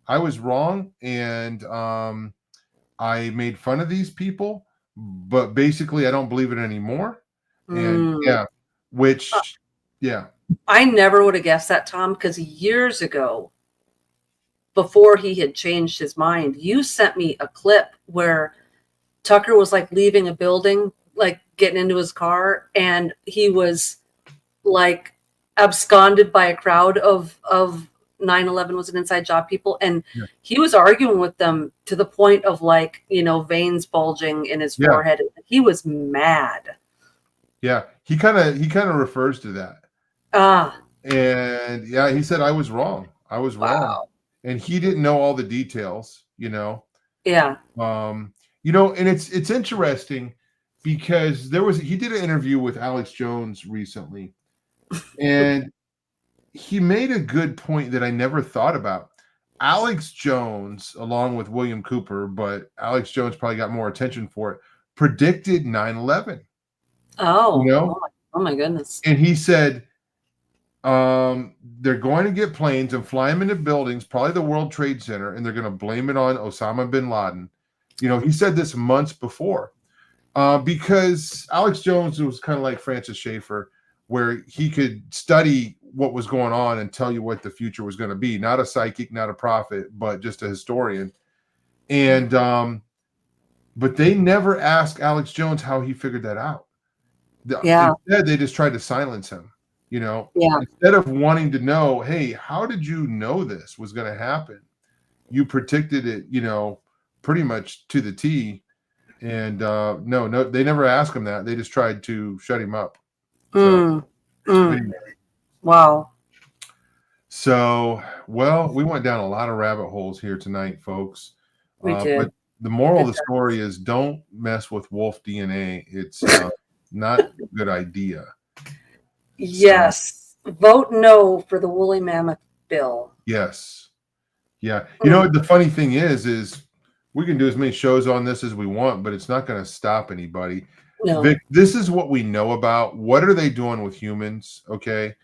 and I made fun of these people, but basically, I don't believe it anymore. And which, yeah. I never would have guessed that, Tom, because years ago, before he had changed his mind, you sent me a clip where Tucker was like leaving a building, like getting into his car, and he was like absconded by a crowd of 9/11 was an inside job people, and he was arguing with them to the point of like, veins bulging in his forehead. He was mad. Yeah, he kind of refers to that. And yeah, he said I was wrong. Wow. And he didn't know all the details, Yeah. and it's interesting because he did an interview with Alex Jones recently, and he made a good point that I never thought about. Alex Jones, along with William Cooper, but Alex Jones probably got more attention for it, predicted 9/11. Oh my goodness. And he said, they're going to get planes and fly them into buildings, probably the World Trade Center, and they're going to blame it on Osama bin Laden. He said this months before, because Alex Jones was kind of like Francis Schaeffer, where he could study what was going on and tell you what the future was going to be. Not a psychic, not a prophet, but just a historian. And but they never asked Alex Jones how he figured that out. Instead, they just tried to silence him. Instead of wanting to know, hey, how did you know this was going to happen? You predicted it, pretty much to the T. And no, they never asked him that. They just tried to shut him up. Mm. Mm. Wow. So, well, we went down a lot of rabbit holes here tonight, folks. We But did. the moral of Good the job. story is don't mess with wolf DNA. It's not a good idea. Yes. Vote no for the woolly mammoth bill. Yes. Yeah. You know, the funny thing is we can do as many shows on this as we want, but it's not going to stop anybody. No. Vic, this is what we know about. What are they doing with humans? Okay.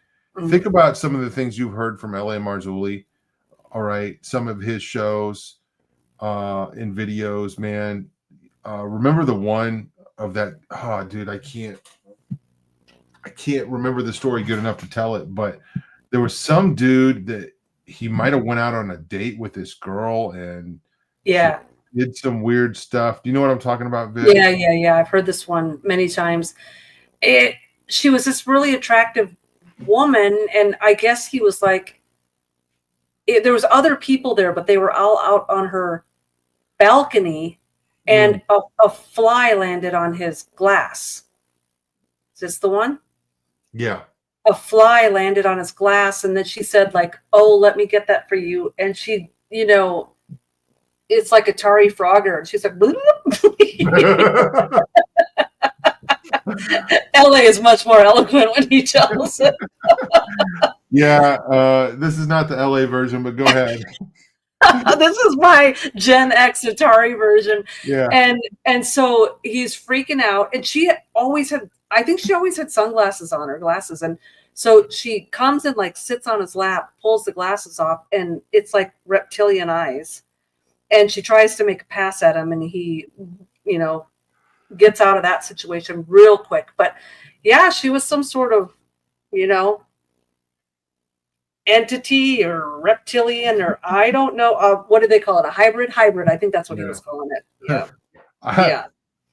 Think about some of the things you've heard from L.A. Marzulli. All right. Some of his shows in videos, man. Remember the one of that? Oh, dude, I can't remember the story good enough to tell it, but there was some dude that he might have went out on a date with this girl and Yeah. did some weird stuff. Do you know what I'm talking about, Vic? Yeah. I've heard this one many times. She was this really attractive woman, and I guess he was like, there was other people there, but they were all out on her balcony, and a fly landed on his glass. Is this the one? Yeah. A fly landed on his glass, and then she said, like, "Oh, let me get that for you." And she, it's like Atari Frogger, and she's like, LA is much more eloquent when he tells it. Yeah, this is not the LA version, but go ahead. This is my Gen X Atari version. Yeah. And so he's freaking out, and I think she always had sunglasses on, her glasses. And so she comes and like sits on his lap, pulls the glasses off, and it's like reptilian eyes. And she tries to make a pass at him, and he, gets out of that situation real quick. But yeah, she was some sort of, entity or reptilian, or I don't know. What do they call it? A hybrid? Hybrid. I think that's what he was calling it. Yeah.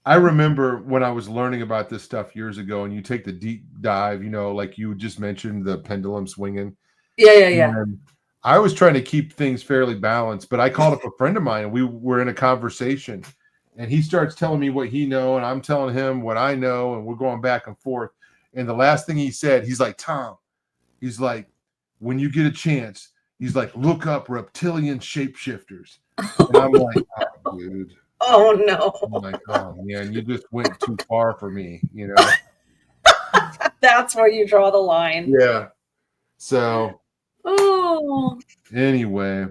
I remember when I was learning about this stuff years ago, and you take the deep dive, like you just mentioned, the pendulum swinging. Yeah. And I was trying to keep things fairly balanced, but I called up a friend of mine, and we were in a conversation, and he starts telling me what he knows, and I'm telling him what I know, and we're going back and forth. And the last thing he said, he's like, Tom, he's like, when you get a chance, he's like, look up reptilian shapeshifters. And I'm like, oh, dude. Oh, no. I'm like, oh, man, you just went too far for me, That's where you draw the line. Yeah. So, anyway.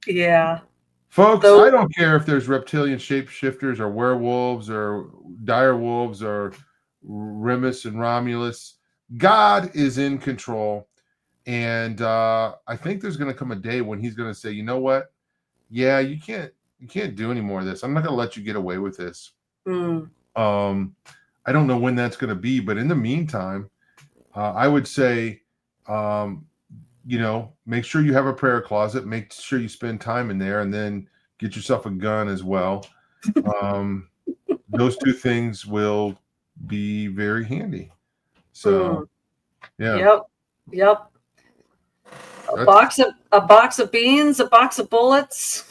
Yeah. Folks, I don't care if there's reptilian shapeshifters or werewolves or dire wolves or Remus and Romulus. God is in control. And I think there's going to come a day when he's going to say, you know what? Yeah, you can't do any more of this. I'm not going to let you get away with this. I don't know when that's going to be, but in the meantime, I would say, make sure you have a prayer closet, make sure you spend time in there, and then get yourself a gun as well. Those two things will be very handy. So, yeah. Yep. A box of beans, a box of bullets,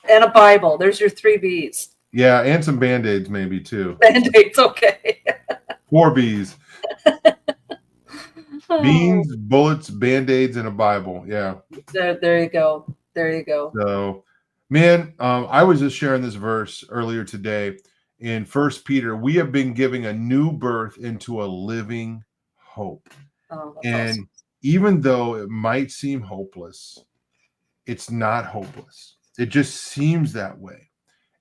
and a Bible. There's your 3 B's. Yeah, and some Band-Aids maybe too. Band-Aids, okay. 4 B's. Beans, bullets, Band-Aids, and a Bible. Yeah. There you go. So, man, I was just sharing this verse earlier today in 1 Peter. We have been giving a new birth into a living hope. And awesome. Even though it might seem hopeless, it's not hopeless. It just seems that way.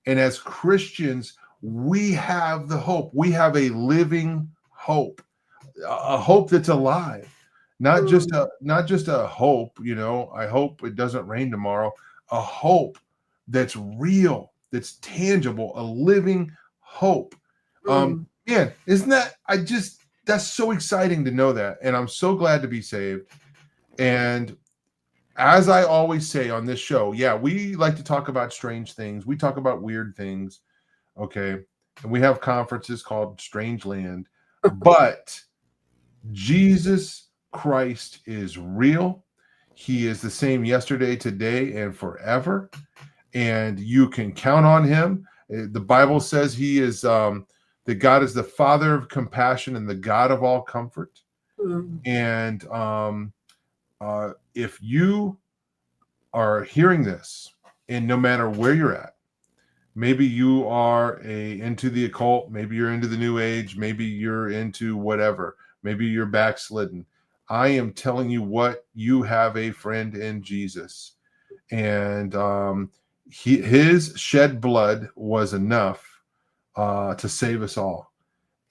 And as Christians, we have the hope. We have a living hope, a hope that's alive, not just a hope. I hope it doesn't rain tomorrow. A hope that's real, that's tangible, a living hope. Man, isn't that? That's so exciting to know that, and I'm so glad to be saved. And as I always say on this show, yeah, we like to talk about strange things. We talk about weird things, okay? And we have conferences called Strange Land. But Jesus Christ is real. He is the same yesterday, today, and forever. And you can count on him. The Bible says he is that God is the Father of compassion and the God of all comfort. And if you are hearing this, and no matter where you're at, maybe you are into the occult, maybe you're into the New Age, maybe you're into whatever, maybe you're backslidden. I am telling you what, you have a friend in Jesus. And his shed blood was enough to save us all.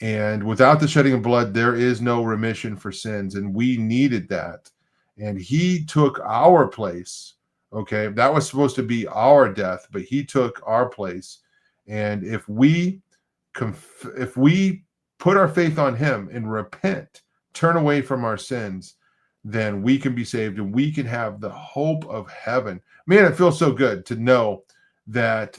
And without the shedding of blood, there is no remission for sins. And we needed that. And he took our place. Okay. That was supposed to be our death, but he took our place. And if we put our faith on him and repent, turn away from our sins, then we can be saved and we can have the hope of heaven. Man, it feels so good to know that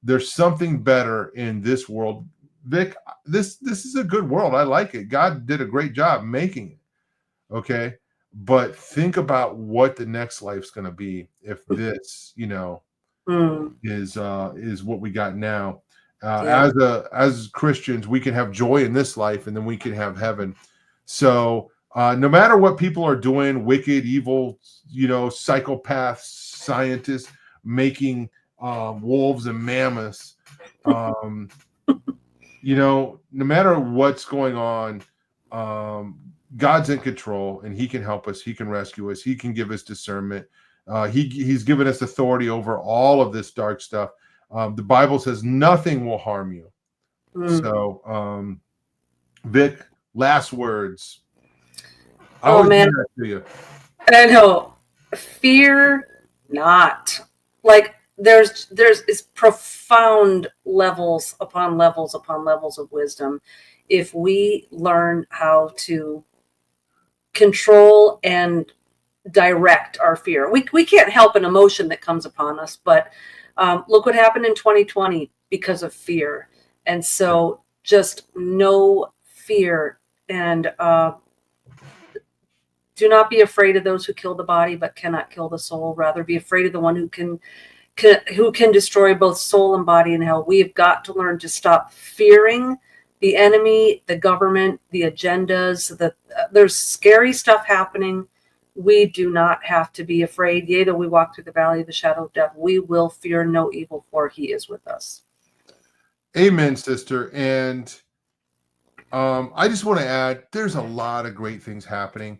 there's something better in this world. Vic, this is a good world. I like it. God did a great job making it. Okay. But think about what the next life's going to be if this, is what we got now. As Christians, we can have joy in this life and then we can have heaven. So no matter what people are doing, wicked, evil, psychopaths, scientists making wolves and mammoths, no matter what's going on, God's in control and he can help us. He can rescue us. He can give us discernment. He's given us authority over all of this dark stuff. The Bible says nothing will harm you. So, Vic, last words. Oh, man. To you. I know. Fear not. Like there's profound levels upon levels upon levels of wisdom. If we learn how to control and direct our fear, we can't help an emotion that comes upon us, but look what happened in 2020 because of fear. And so just no fear, and do not be afraid of those who kill the body but cannot kill the soul. Rather be afraid of the one who can destroy both soul and body in hell. We've got to learn to stop fearing the enemy, the government, the agendas. There's scary stuff happening. We do not have to be afraid. Yea, though we walk through the valley of the shadow of death, we will fear no evil, for he is with us. Amen, sister. And I just want to add, there's a lot of great things happening.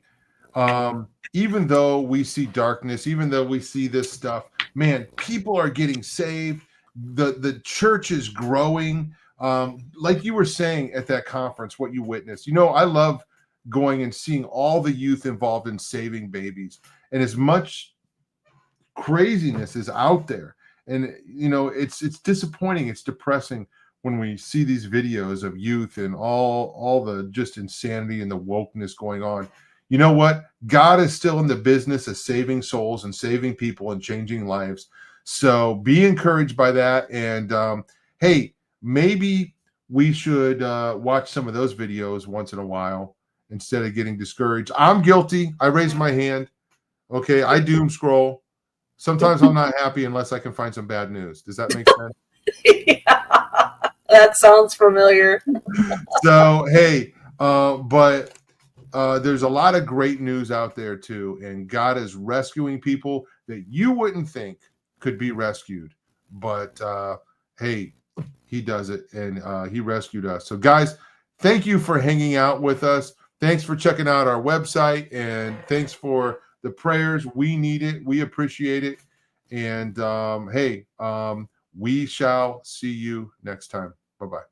Even though we see darkness, even though we see this stuff, man, people are getting saved. The church is growing. Like you were saying at that conference, what you witnessed, I love going and seeing all the youth involved in saving babies, and as much craziness is out there. And, it's disappointing. It's depressing when we see these videos of youth and all the just insanity and the wokeness going on. You know what? God is still in the business of saving souls and saving people and changing lives. So be encouraged by that. And hey, maybe we should watch some of those videos once in a while instead of getting discouraged. I'm guilty. I raise my hand. Okay, I doom scroll. Sometimes I'm not happy unless I can find some bad news. Does that make sense? Yeah, that sounds familiar. So, hey, but there's a lot of great news out there too, and God is rescuing people that you wouldn't think could be rescued, but hey, he does it, and he rescued us. So guys, thank you for hanging out with us. Thanks for checking out our website, and thanks for the prayers. We need it. We appreciate it. And hey, we shall see you next time. Bye-bye.